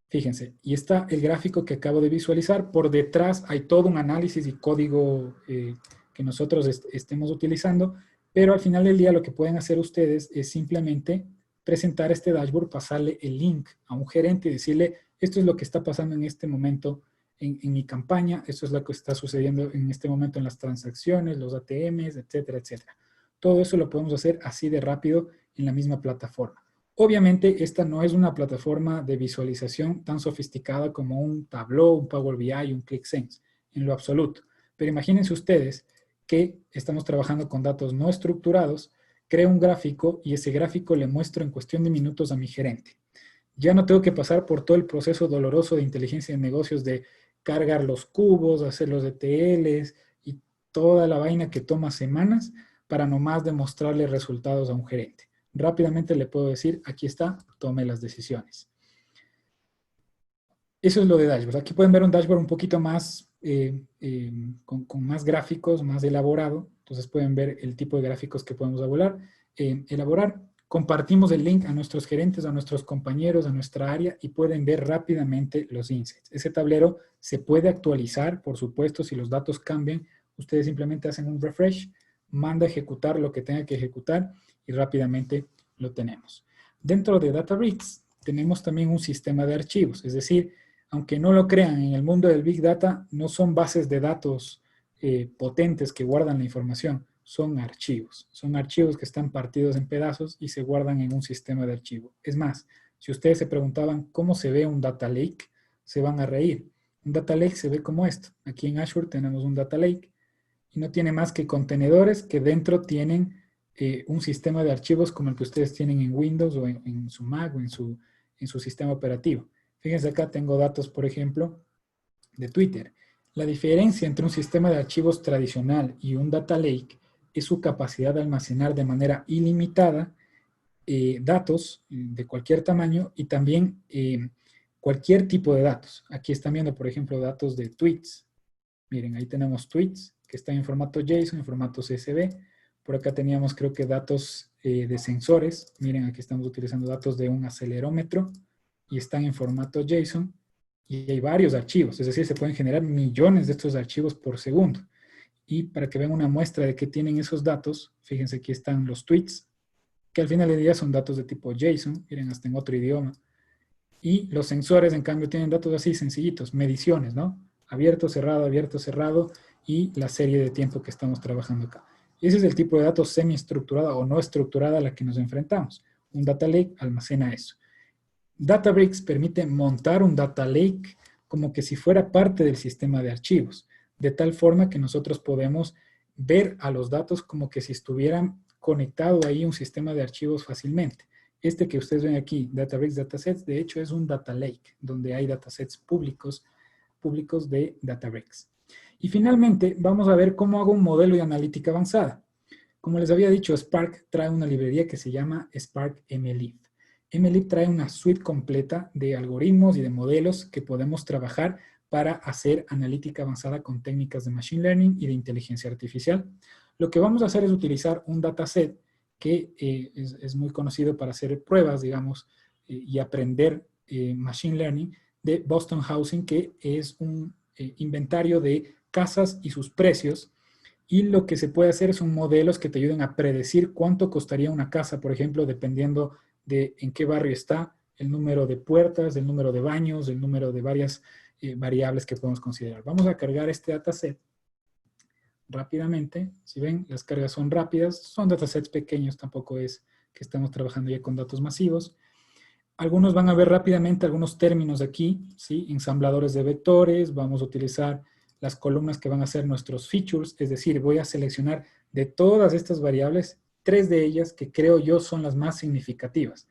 Fíjense, y está el gráfico que acabo de visualizar. Por detrás hay todo un análisis y código que nosotros estemos utilizando, pero al final del día lo que pueden hacer ustedes es simplemente presentar este dashboard, pasarle el link a un gerente y decirle, esto es lo que está pasando en este momento en mi campaña, esto es lo que está sucediendo en este momento en las transacciones, los ATMs, etcétera, etcétera. Todo eso lo podemos hacer así de rápido en la misma plataforma. Obviamente, esta no es una plataforma de visualización tan sofisticada como un Tableau, un Power BI, un ClickSense, en lo absoluto. Pero imagínense ustedes que estamos trabajando con datos no estructurados, creo un gráfico y ese gráfico le muestro en cuestión de minutos a mi gerente. Ya no tengo que pasar por todo el proceso doloroso de inteligencia de negocios de cargar los cubos, hacer los ETLs y toda la vaina que toma semanas para nomás demostrarle resultados a un gerente. Rápidamente le puedo decir, aquí está, tome las decisiones. Eso es lo de dashboard. Aquí pueden ver un dashboard un poquito más, con más gráficos, más elaborado. Entonces pueden ver el tipo de gráficos que podemos elaborar. Compartimos el link a nuestros gerentes, a nuestros compañeros, a nuestra área y pueden ver rápidamente los insights. Ese tablero se puede actualizar, por supuesto, si los datos cambian. Ustedes simplemente hacen un refresh, manda a ejecutar lo que tenga que ejecutar y rápidamente lo tenemos. Dentro de Databricks tenemos también un sistema de archivos, es decir, aunque no lo crean, en el mundo del Big Data no son bases de datos potentes que guardan la información, son archivos que están partidos en pedazos y se guardan en un sistema de archivo. Es más, si ustedes se preguntaban cómo se ve un data lake, se van a reír. Un data lake se ve como esto. Aquí en Azure tenemos un data lake y no tiene más que contenedores que dentro tienen un sistema de archivos como el que ustedes tienen en Windows o en su Mac o en su sistema operativo. Fíjense acá tengo datos, por ejemplo, de Twitter. La diferencia entre un sistema de archivos tradicional y un data lake es su capacidad de almacenar de manera ilimitada datos de cualquier tamaño y también cualquier tipo de datos. Aquí están viendo, por ejemplo, datos de tweets. Miren, ahí tenemos tweets que están en formato JSON, en formato CSV. Por acá teníamos, creo que, datos de sensores. Miren, aquí estamos utilizando datos de un acelerómetro y están en formato JSON. Y hay varios archivos, es decir, se pueden generar millones de estos archivos por segundo. Y para que vean una muestra de qué tienen esos datos, fíjense, aquí están los tweets, que al final del día son datos de tipo JSON, miren, hasta en otro idioma. Y los sensores, en cambio, tienen datos así sencillitos, mediciones, ¿no? Abierto, cerrado, y la serie de tiempo que estamos trabajando acá. Ese es el tipo de datos semi-estructurada o no estructurada a la que nos enfrentamos. Un data lake almacena eso. Databricks permite montar un data lake como que si fuera parte del sistema de archivos, de tal forma que nosotros podemos ver a los datos como que si estuvieran conectado ahí un sistema de archivos fácilmente. Este que ustedes ven aquí, Databricks Datasets, de hecho es un data lake, donde hay datasets públicos de Databricks. Y finalmente, vamos a ver cómo hago un modelo de analítica avanzada. Como les había dicho, Spark trae una librería que se llama Spark MLIF. MLIF trae una suite completa de algoritmos y de modelos que podemos trabajar para hacer analítica avanzada con técnicas de Machine Learning y de inteligencia artificial. Lo que vamos a hacer es utilizar un dataset que es muy conocido para hacer pruebas, digamos, y aprender Machine Learning de Boston Housing, que es un inventario de casas y sus precios. Y lo que se puede hacer son modelos que te ayuden a predecir cuánto costaría una casa, por ejemplo, dependiendo de en qué barrio está, el número de puertas, el número de baños, el número de varias variables que podemos considerar. Vamos a cargar este dataset rápidamente. Si ven, las cargas son rápidas, son datasets pequeños, tampoco es que estamos trabajando ya con datos masivos. Algunos van a ver rápidamente algunos términos aquí, ¿sí? Ensambladores de vectores, vamos a utilizar las columnas que van a ser nuestros features, es decir, voy a seleccionar de todas estas variables, 3 de ellas que creo yo son las más significativas.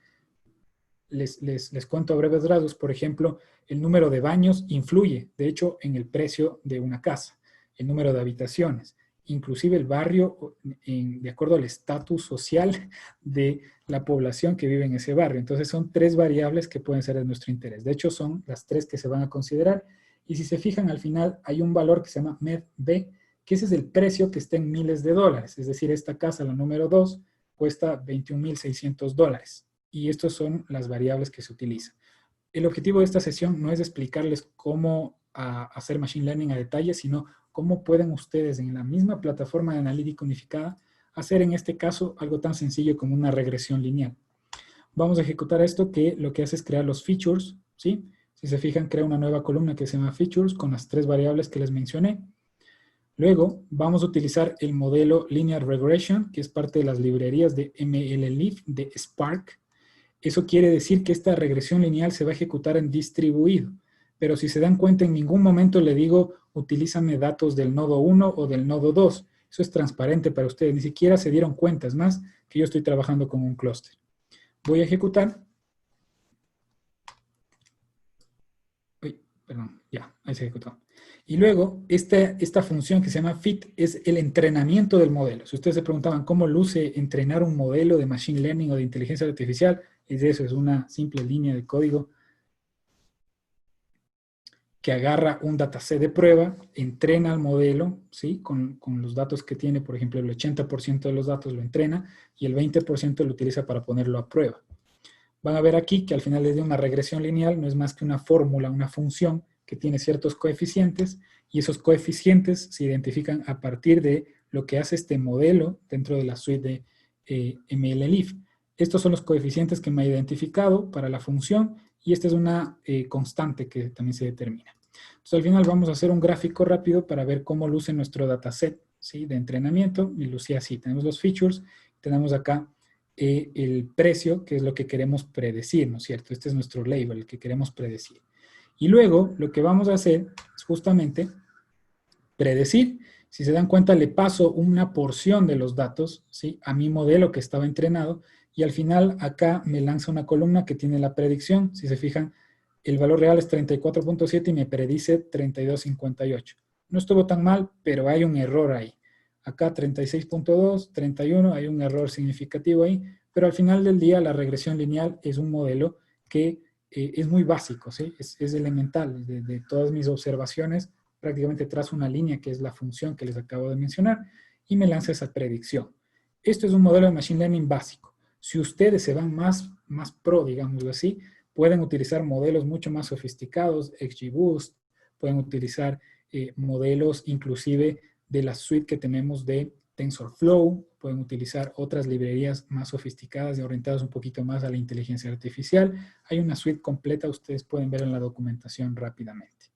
Les cuento a breves rasgos, por ejemplo, el número de baños influye, de hecho, en el precio de una casa, el número de habitaciones, inclusive el barrio, de acuerdo al estatus social de la población que vive en ese barrio. Entonces son 3 variables que pueden ser de nuestro interés. De hecho, son las 3 que se van a considerar. Y si se fijan, al final hay un valor que se llama MEV, que ese es el precio que está en miles de dólares. Es decir, esta casa, la número 2, cuesta $21,600. Y estas son las variables que se utilizan. El objetivo de esta sesión no es explicarles cómo hacer Machine Learning a detalle, sino cómo pueden ustedes en la misma plataforma de analítica unificada hacer en este caso algo tan sencillo como una regresión lineal. Vamos a ejecutar esto que lo que hace es crear los features, ¿sí? Si se fijan, crea una nueva columna que se llama features con las 3 variables que les mencioné. Luego vamos a utilizar el modelo Linear Regression, que es parte de las librerías de MLLIF de Spark. Eso quiere decir que esta regresión lineal se va a ejecutar en distribuido. Pero si se dan cuenta, en ningún momento le digo, utilízame datos del nodo 1 o del nodo 2. Eso es transparente para ustedes. Ni siquiera se dieron cuenta. Es más, que yo estoy trabajando con un clúster. Voy a ejecutar. Uy, perdón, ya, ahí se ejecutó. Y luego, esta función que se llama fit es el entrenamiento del modelo. Si ustedes se preguntaban cómo luce entrenar un modelo de Machine Learning o de inteligencia artificial, es eso, es una simple línea de código que agarra un dataset de prueba, entrena al modelo, ¿sí? Con los datos que tiene, por ejemplo, el 80% de los datos lo entrena y el 20% lo utiliza para ponerlo a prueba. Van a ver aquí que al final de una regresión lineal no es más que una fórmula, una función que tiene ciertos coeficientes y esos coeficientes se identifican a partir de lo que hace este modelo dentro de la suite de MLLIF. Estos son los coeficientes que me ha identificado para la función y esta es una constante que también se determina. Entonces al final vamos a hacer un gráfico rápido para ver cómo luce nuestro dataset, ¿sí? De entrenamiento y lucía así. Tenemos los features, tenemos acá el precio, que es lo que queremos predecir, ¿no es cierto? Este es nuestro label, el que queremos predecir. Y luego lo que vamos a hacer es justamente predecir. Si se dan cuenta, le paso una porción de los datos, ¿sí? A mi modelo que estaba entrenado y al final acá me lanza una columna que tiene la predicción. Si se fijan, el valor real es 34.7 y me predice 32.58. No estuvo tan mal, pero hay un error ahí. Acá 36.2, 31, hay un error significativo ahí, pero al final del día la regresión lineal es un modelo que es muy básico, ¿sí? Es elemental. De todas mis observaciones, prácticamente trazo una línea que es la función que les acabo de mencionar y me lanza esa predicción. Esto es un modelo de Machine Learning básico. Si ustedes se van más pro, digámoslo así, pueden utilizar modelos mucho más sofisticados, XGBoost, pueden utilizar modelos inclusive de la suite que tenemos de TensorFlow, pueden utilizar otras librerías más sofisticadas y orientadas un poquito más a la inteligencia artificial. Hay una suite completa, ustedes pueden ver en la documentación rápidamente.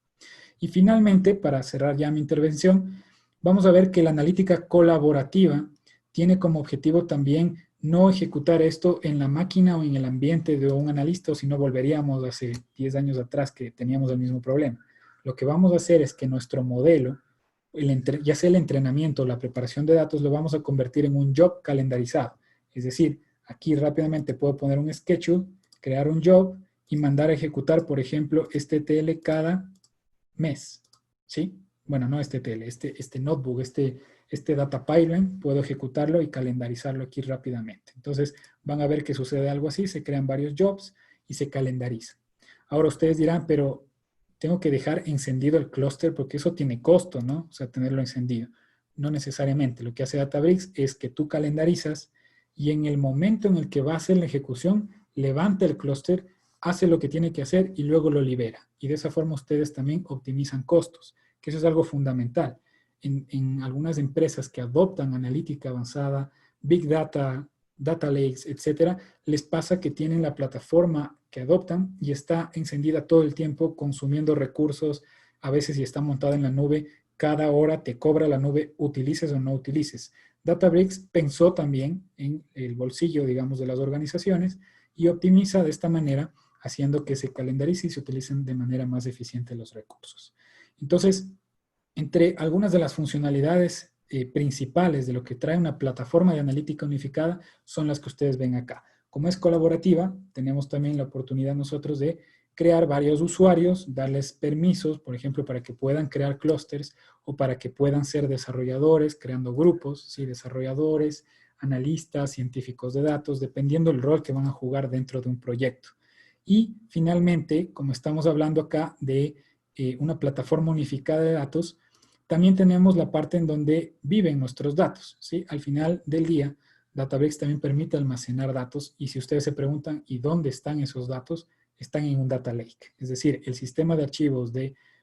Y finalmente, para cerrar ya mi intervención, vamos a ver que la analítica colaborativa tiene como objetivo también no ejecutar esto en la máquina o en el ambiente de un analista, o si no volveríamos hace 10 años atrás que teníamos el mismo problema. Lo que vamos a hacer es que nuestro modelo, ya sea el entrenamiento o la preparación de datos, lo vamos a convertir en un job calendarizado. Es decir, aquí rápidamente puedo poner un schedule, crear un job y mandar a ejecutar, por ejemplo, este TL cada mes, ¿sí? Bueno, no este TL, este notebook, este data pipeline, puedo ejecutarlo y calendarizarlo aquí rápidamente. Entonces, van a ver que sucede algo así, se crean varios jobs y se calendarizan. Ahora ustedes dirán, pero tengo que dejar encendido el clúster porque eso tiene costo, ¿no? O sea, tenerlo encendido. No necesariamente. Lo que hace Databricks es que tú calendarizas y en el momento en el que va a hacer la ejecución, levanta el clúster hace lo que tiene que hacer y luego lo libera. Y de esa forma ustedes también optimizan costos, que eso es algo fundamental. En algunas empresas que adoptan analítica avanzada, Big Data, Data Lakes, etcétera, les pasa que tienen la plataforma que adoptan y está encendida todo el tiempo consumiendo recursos. A veces si está montada en la nube, cada hora te cobra la nube, utilices o no utilices. Databricks pensó también en el bolsillo, digamos, de las organizaciones y optimiza de esta manera, haciendo que se calendarice y se utilicen de manera más eficiente los recursos. Entonces, entre algunas de las funcionalidades principales de lo que trae una plataforma de analítica unificada son las que ustedes ven acá. Como es colaborativa, tenemos también la oportunidad nosotros de crear varios usuarios, darles permisos, por ejemplo, para que puedan crear clústeres o para que puedan ser desarrolladores, creando grupos, ¿sí? Desarrolladores, analistas, científicos de datos, dependiendo del rol que van a jugar dentro de un proyecto. Y finalmente, como estamos hablando acá de una plataforma unificada de datos, también tenemos la parte en donde viven nuestros datos, ¿sí? Al final del día, Databricks también permite almacenar datos y si ustedes se preguntan, ¿y dónde están esos datos? Están en un Data Lake. Es decir, el sistema de archivos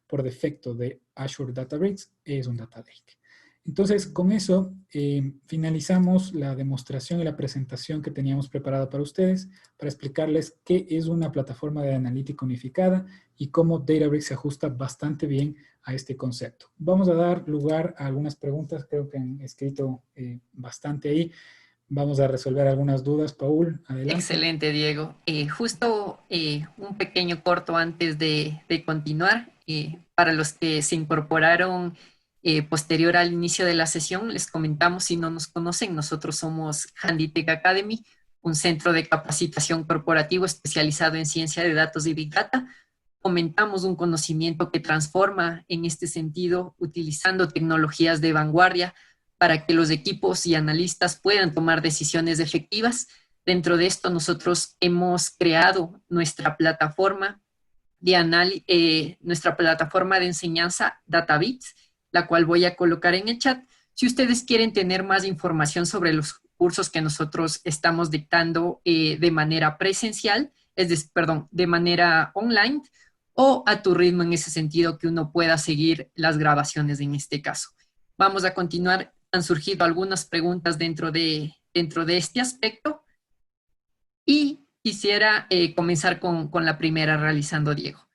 por defecto de Azure Databricks es un Data Lake. Entonces, con eso finalizamos la demostración y la presentación que teníamos preparada para ustedes para explicarles qué es una plataforma de analítica unificada y cómo Databricks se ajusta bastante bien a este concepto. Vamos a dar lugar a algunas preguntas, creo que han escrito bastante ahí. Vamos a resolver algunas dudas. Paul, adelante. Excelente, Diego. Justo un pequeño corto antes de continuar. Para los que se incorporaron posterior al inicio de la sesión, les comentamos, si no nos conocen, nosotros somos Handitech Academy, un centro de capacitación corporativo especializado en ciencia de datos y Big Data. Fomentamos un conocimiento que transforma en este sentido, utilizando tecnologías de vanguardia para que los equipos y analistas puedan tomar decisiones efectivas. Dentro de esto, nosotros hemos creado nuestra plataforma nuestra plataforma de enseñanza DataBits, la cual voy a colocar en el chat. Si ustedes quieren tener más información sobre los cursos que nosotros estamos dictando de manera presencial, de manera online, o a tu ritmo en ese sentido, que uno pueda seguir las grabaciones en este caso. Vamos a continuar. Han surgido algunas preguntas dentro de este aspecto. Y quisiera comenzar con la primera realizando Diego.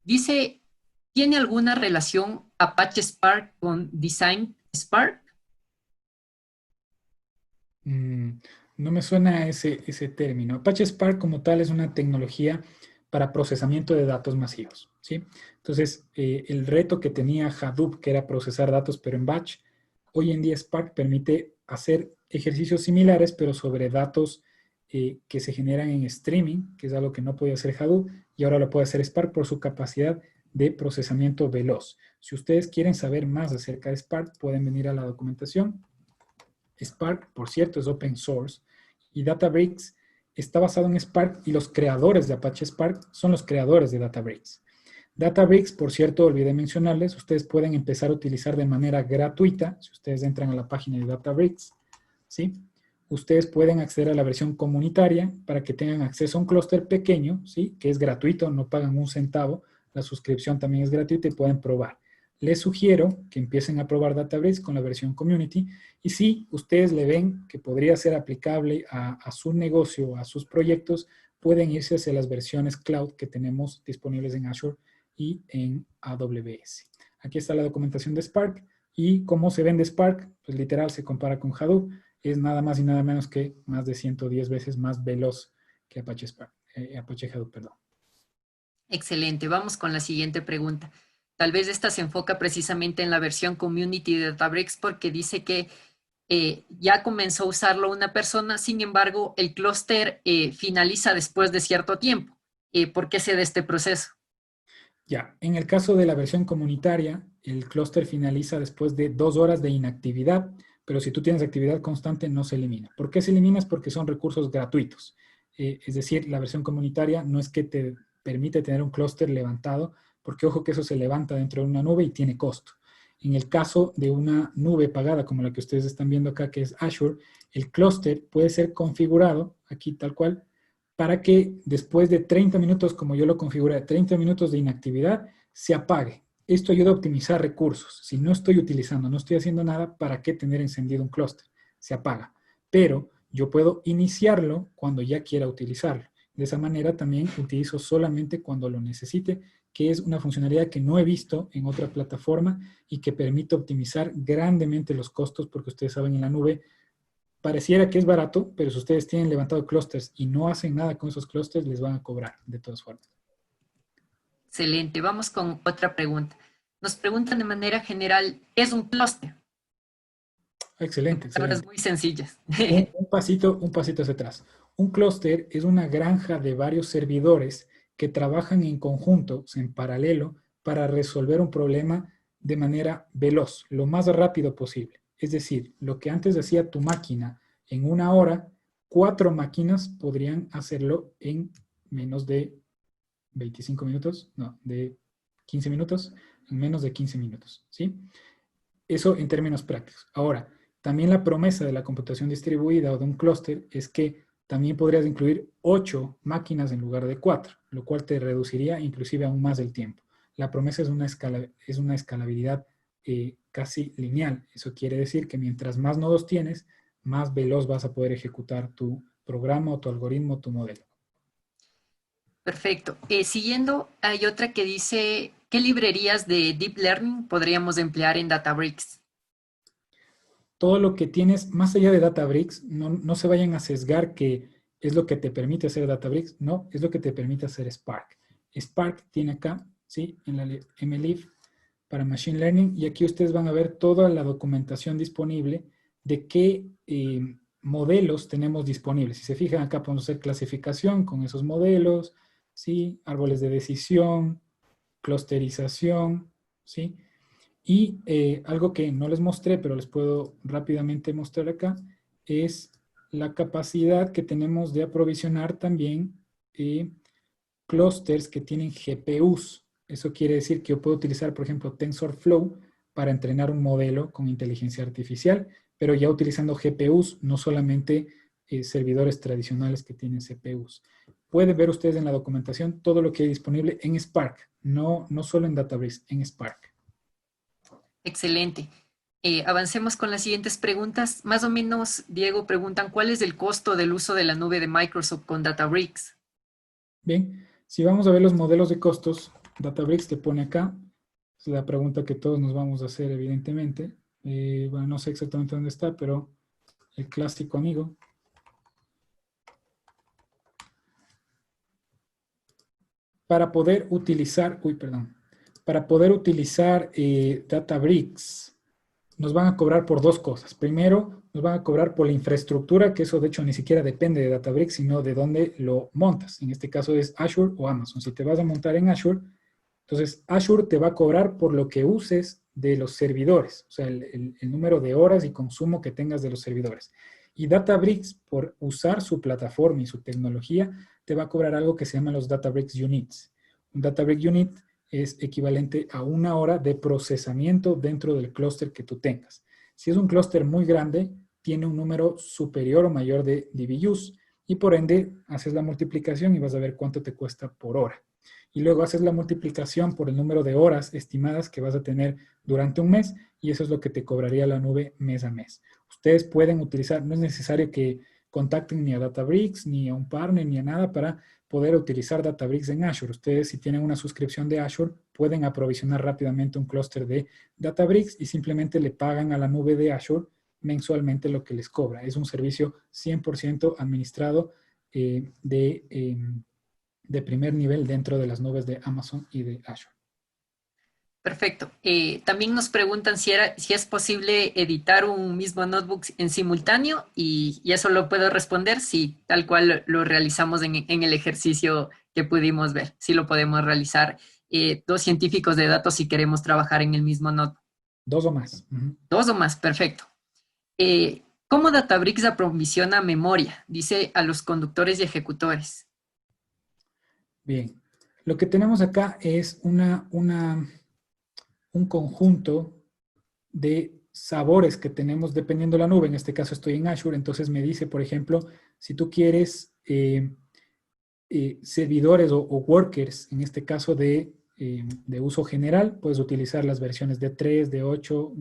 Dice, ¿tiene alguna relación Apache Spark con Design Spark? No me suena ese término. Apache Spark como tal es una tecnología para procesamiento de datos masivos, ¿sí? Entonces, el reto que tenía Hadoop, que era procesar datos pero en batch, hoy en día Spark permite hacer ejercicios similares, pero sobre datos que se generan en streaming, que es algo que no podía hacer Hadoop, y ahora lo puede hacer Spark por su capacidad de procesamiento veloz. Si ustedes quieren saber más acerca de Spark, pueden venir a la documentación. Spark, por cierto, es open source, y Databricks está basado en Spark, y los creadores de Apache Spark son los creadores de Databricks. Databricks, por cierto, olvidé mencionarles, ustedes pueden empezar a utilizar de manera gratuita, si ustedes entran a la página de Databricks, ¿sí? Ustedes pueden acceder a la versión comunitaria para que tengan acceso a un clúster pequeño, ¿sí? Que es gratuito, no pagan un centavo, la suscripción también es gratuita y pueden probar. Les sugiero que empiecen a probar Databricks con la versión community y si ustedes le ven que podría ser aplicable a su negocio, a sus proyectos, pueden irse hacia las versiones cloud que tenemos disponibles en Azure y en AWS. Aquí está la documentación de Spark y cómo se vende Spark, pues literal se compara con Hadoop, es nada más y nada menos que más de 110 veces más veloz que Apache Spark, Apache Hadoop, perdón. Excelente, vamos con la siguiente pregunta. Tal vez esta se enfoca precisamente en la versión community de Databricks porque dice que ya comenzó a usarlo una persona, sin embargo, el clúster finaliza después de cierto tiempo. ¿Por qué se da este proceso? Ya, en el caso de la versión comunitaria, el clúster finaliza después de 2 horas de inactividad, pero si tú tienes actividad constante no se elimina. ¿Por qué se elimina? Es porque son recursos gratuitos. Es decir, la versión comunitaria no es que te permite tener un clúster levantado, porque ojo que eso se levanta dentro de una nube y tiene costo. En el caso de una nube pagada como la que ustedes están viendo acá, que es Azure, el clúster puede ser configurado, aquí tal cual, para que después de 30 minutos, como yo lo configuré, 30 minutos de inactividad, se apague. Esto ayuda a optimizar recursos. Si no estoy utilizando, no estoy haciendo nada, ¿para qué tener encendido un clúster? Se apaga. Pero yo puedo iniciarlo cuando ya quiera utilizarlo. De esa manera también utilizo solamente cuando lo necesite, que es una funcionalidad que no he visto en otra plataforma y que permite optimizar grandemente los costos, porque ustedes saben, en la nube pareciera que es barato, pero si ustedes tienen levantado clústeres y no hacen nada con esos clústeres, les van a cobrar de todas formas. Excelente. Vamos con otra pregunta. Nos preguntan de manera general, ¿qué es un clúster? En Excelente, palabras excelente. muy sencillas. Un pasito hacia atrás. Un clúster es una granja de varios servidores que trabajan en conjunto, en paralelo, para resolver un problema de manera veloz, lo más rápido posible. Es decir, lo que antes hacía tu máquina en una hora, 4 máquinas podrían hacerlo en menos de 25 minutos, no, de 15 minutos, en menos de 15 minutos, ¿sí? Eso en términos prácticos. Ahora, también la promesa de la computación distribuida o de un clúster es que también podrías incluir 8 máquinas en lugar de 4, lo cual te reduciría inclusive aún más el tiempo. La promesa es una escalabilidad casi lineal. Eso quiere decir que mientras más nodos tienes, más veloz vas a poder ejecutar tu programa o tu algoritmo o tu modelo. Perfecto. Siguiendo, hay otra que dice, ¿qué librerías de Deep Learning podríamos emplear en Databricks? Todo lo que tienes, más allá de Databricks, no se vayan a sesgar que es lo que te permite hacer Databricks, no, es lo que te permite hacer Spark. Spark tiene acá, ¿sí? En la MLIF para Machine Learning, y aquí ustedes van a ver toda la documentación disponible de qué modelos tenemos disponibles. Si se fijan acá podemos hacer clasificación con esos modelos, ¿sí? Árboles de decisión, clusterización, ¿sí? Y algo que no les mostré, pero les puedo rápidamente mostrar acá, es la capacidad que tenemos de aprovisionar también clústeres que tienen GPUs. Eso quiere decir que yo puedo utilizar, por ejemplo, TensorFlow para entrenar un modelo con inteligencia artificial, pero ya utilizando GPUs, no solamente servidores tradicionales que tienen CPUs. Pueden ver ustedes en la documentación todo lo que hay disponible en Spark, no solo en Databricks, en Spark. Excelente. Avancemos con las siguientes preguntas. Más o menos, Diego, preguntan, ¿cuál es el costo del uso de la nube de Microsoft con Databricks? Bien, si vamos a ver los modelos de costos, Databricks te pone acá, es la pregunta que todos nos vamos a hacer evidentemente. Bueno, no sé exactamente dónde está, pero el clásico amigo. Para poder utilizar, para poder utilizar Databricks, nos van a cobrar por dos cosas. Primero, nos van a cobrar por la infraestructura, que eso de hecho ni siquiera depende de Databricks, sino de dónde lo montas. En este caso es Azure o Amazon. Si te vas a montar en Azure, entonces Azure te va a cobrar por lo que uses de los servidores, o sea, el número de horas y consumo que tengas de los servidores. Y Databricks, por usar su plataforma y su tecnología, te va a cobrar algo que se llama los Databricks Units. Un Databricks Unit es equivalente a una hora de procesamiento dentro del clúster que tú tengas. Si es un clúster muy grande, tiene un número superior o mayor de DBUs y por ende haces la multiplicación y vas a ver cuánto te cuesta por hora. Y luego haces la multiplicación por el número de horas estimadas que vas a tener durante un mes y eso es lo que te cobraría la nube mes a mes. Ustedes pueden utilizar, no es necesario que contacten ni a Databricks, ni a un partner, ni a nada para poder utilizar Databricks en Azure. Ustedes, si tienen una suscripción de Azure, pueden aprovisionar rápidamente un clúster de Databricks y simplemente le pagan a la nube de Azure mensualmente lo que les cobra. Es un servicio 100% administrado de primer nivel dentro de las nubes de Amazon y de Azure. Perfecto. También nos preguntan si es posible editar un mismo notebook en simultáneo y eso lo puedo responder, sí, tal cual lo realizamos en el ejercicio que pudimos ver. Sí lo podemos realizar dos científicos de datos si queremos trabajar en el mismo notebook. Dos o más. Dos o más, perfecto. ¿Cómo Databricks aprovisiona memoria? Dice a los conductores y ejecutores. Bien. Lo que tenemos acá es un conjunto de sabores que tenemos dependiendo de la nube. En este caso estoy en Azure, entonces me dice, por ejemplo, si tú quieres servidores o workers, en este caso de uso general, puedes utilizar las versiones de 3, de 8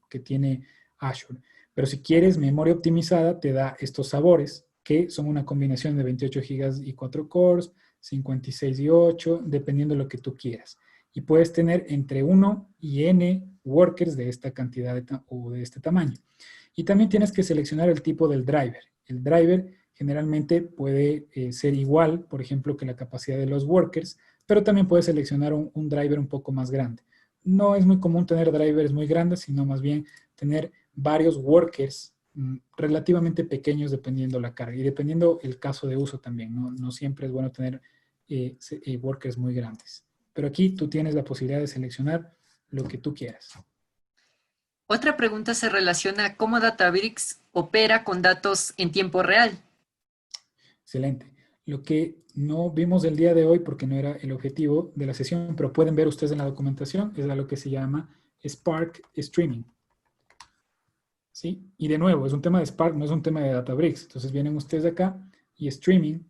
que tiene Azure. Pero si quieres memoria optimizada, te da estos sabores, que son una combinación de 28 GB y 4 cores, 56 y 8, dependiendo de lo que tú quieras. Y puedes tener entre 1 y n workers de esta cantidad o de este tamaño. Y también tienes que seleccionar el tipo del driver. El driver generalmente puede ser igual, por ejemplo, que la capacidad de los workers, pero también puedes seleccionar un driver un poco más grande. No es muy común tener drivers muy grandes, sino más bien tener varios workers relativamente pequeños dependiendo la carga y dependiendo el caso de uso también. No siempre es bueno tener workers muy grandes. Pero aquí tú tienes la posibilidad de seleccionar lo que tú quieras. Otra pregunta se relaciona a cómo Databricks opera con datos en tiempo real. Excelente. Lo que no vimos el día de hoy, porque no era el objetivo de la sesión, pero pueden ver ustedes en la documentación, es a lo que se llama Spark Streaming. ¿Sí? Y de nuevo, es un tema de Spark, no es un tema de Databricks. Entonces vienen ustedes acá y streaming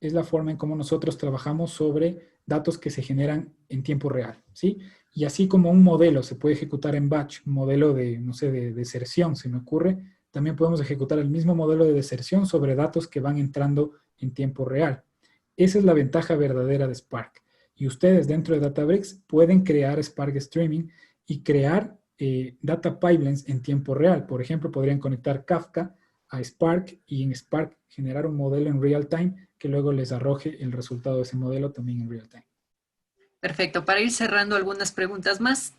es la forma en cómo nosotros trabajamos sobre datos que se generan en tiempo real. ¿Sí? Y así como un modelo se puede ejecutar en batch, un modelo de, no sé, de deserción, se me ocurre, también podemos ejecutar el mismo modelo de deserción sobre datos que van entrando en tiempo real. Esa es la ventaja verdadera de Spark. Y ustedes dentro de Databricks pueden crear Spark Streaming y crear data pipelines en tiempo real. Por ejemplo, podrían conectar Kafka a Spark y en Spark generar un modelo en real time que luego les arroje el resultado de ese modelo también en real time. Perfecto. Para ir cerrando algunas preguntas más,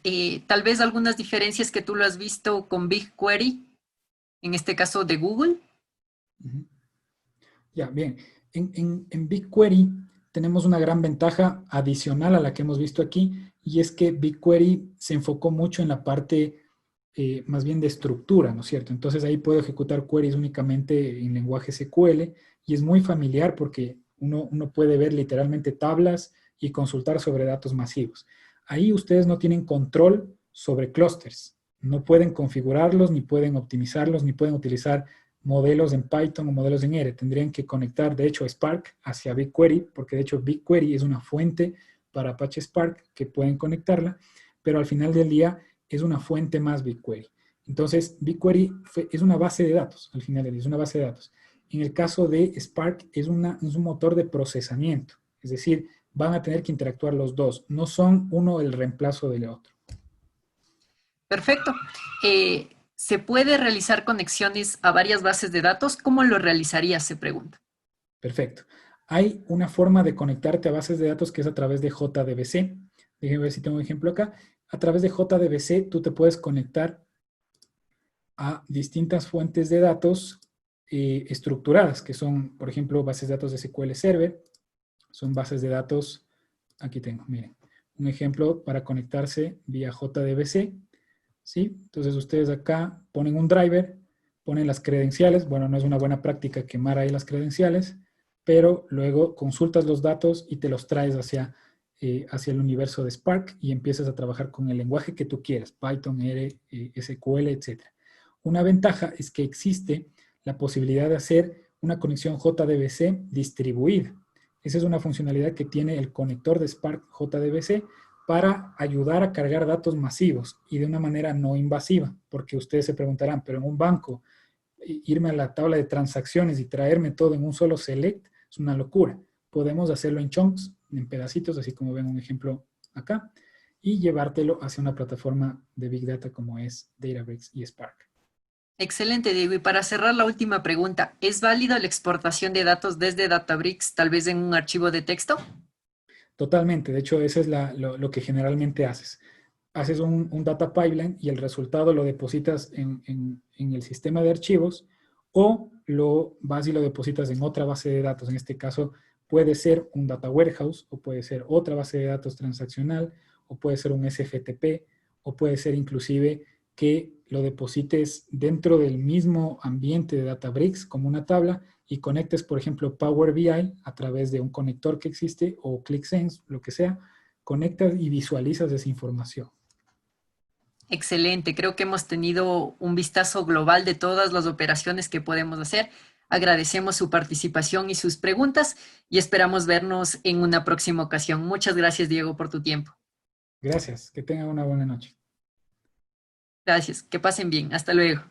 tal vez algunas diferencias que tú lo has visto con BigQuery, en este caso de Google. Ya, bien. En BigQuery tenemos una gran ventaja adicional a la que hemos visto aquí, y es que BigQuery se enfocó mucho en la parte más bien de estructura, ¿no es cierto? Entonces ahí puedo ejecutar queries únicamente en lenguaje SQL y es muy familiar porque uno puede ver literalmente tablas y consultar sobre datos masivos. Ahí ustedes no tienen control sobre clusters, no pueden configurarlos, ni pueden optimizarlos, ni pueden utilizar modelos en Python o modelos en R. Tendrían que conectar, de hecho, Spark hacia BigQuery, porque de hecho BigQuery es una fuente para Apache Spark que pueden conectarla, pero al final del día es una fuente más BigQuery. Entonces, BigQuery es una base de datos, al final del día es una base de datos. En el caso de Spark es un motor de procesamiento, es decir, van a tener que interactuar los dos, no son uno el reemplazo del otro. Perfecto. ¿Se puede realizar conexiones a varias bases de datos? ¿Cómo lo realizarías? Se pregunta. Perfecto. Hay una forma de conectarte a bases de datos que es a través de JDBC. Déjenme ver si tengo un ejemplo acá. A través de JDBC tú te puedes conectar a distintas fuentes de datos estructuradas, que son, por ejemplo, bases de datos de SQL Server. Son bases de datos, aquí tengo, miren, un ejemplo para conectarse vía JDBC. ¿Sí? Entonces ustedes acá ponen un driver, ponen las credenciales. Bueno, no es una buena práctica quemar ahí las credenciales, pero luego consultas los datos y te los traes hacia el universo de Spark y empiezas a trabajar con el lenguaje que tú quieras, Python, R, SQL, etc. Una ventaja es que existe la posibilidad de hacer una conexión JDBC distribuida. Esa es una funcionalidad que tiene el conector de Spark JDBC para ayudar a cargar datos masivos y de una manera no invasiva, porque ustedes se preguntarán, pero en un banco, irme a la tabla de transacciones y traerme todo en un solo select es una locura. Podemos hacerlo en chunks, en pedacitos, así como ven un ejemplo acá, y llevártelo hacia una plataforma de Big Data como es Databricks y Spark. Excelente, Diego. Y para cerrar la última pregunta, ¿es válida la exportación de datos desde Databricks, tal vez en un archivo de texto? Totalmente, de hecho, eso es lo que generalmente haces. Haces un data pipeline y el resultado lo depositas en el sistema de archivos o lo vas y lo depositas en otra base de datos. En este caso puede ser un data warehouse o puede ser otra base de datos transaccional o puede ser un SFTP o puede ser inclusive que lo deposites dentro del mismo ambiente de Databricks como una tabla y conectes, por ejemplo, Power BI a través de un conector que existe o ClickSense, lo que sea, conectas y visualizas esa información. Excelente. Creo que hemos tenido un vistazo global de todas las operaciones que podemos hacer. Agradecemos su participación y sus preguntas y esperamos vernos en una próxima ocasión. Muchas gracias, Diego, por tu tiempo. Gracias, que tengan una buena noche. Gracias, que pasen bien. Hasta luego.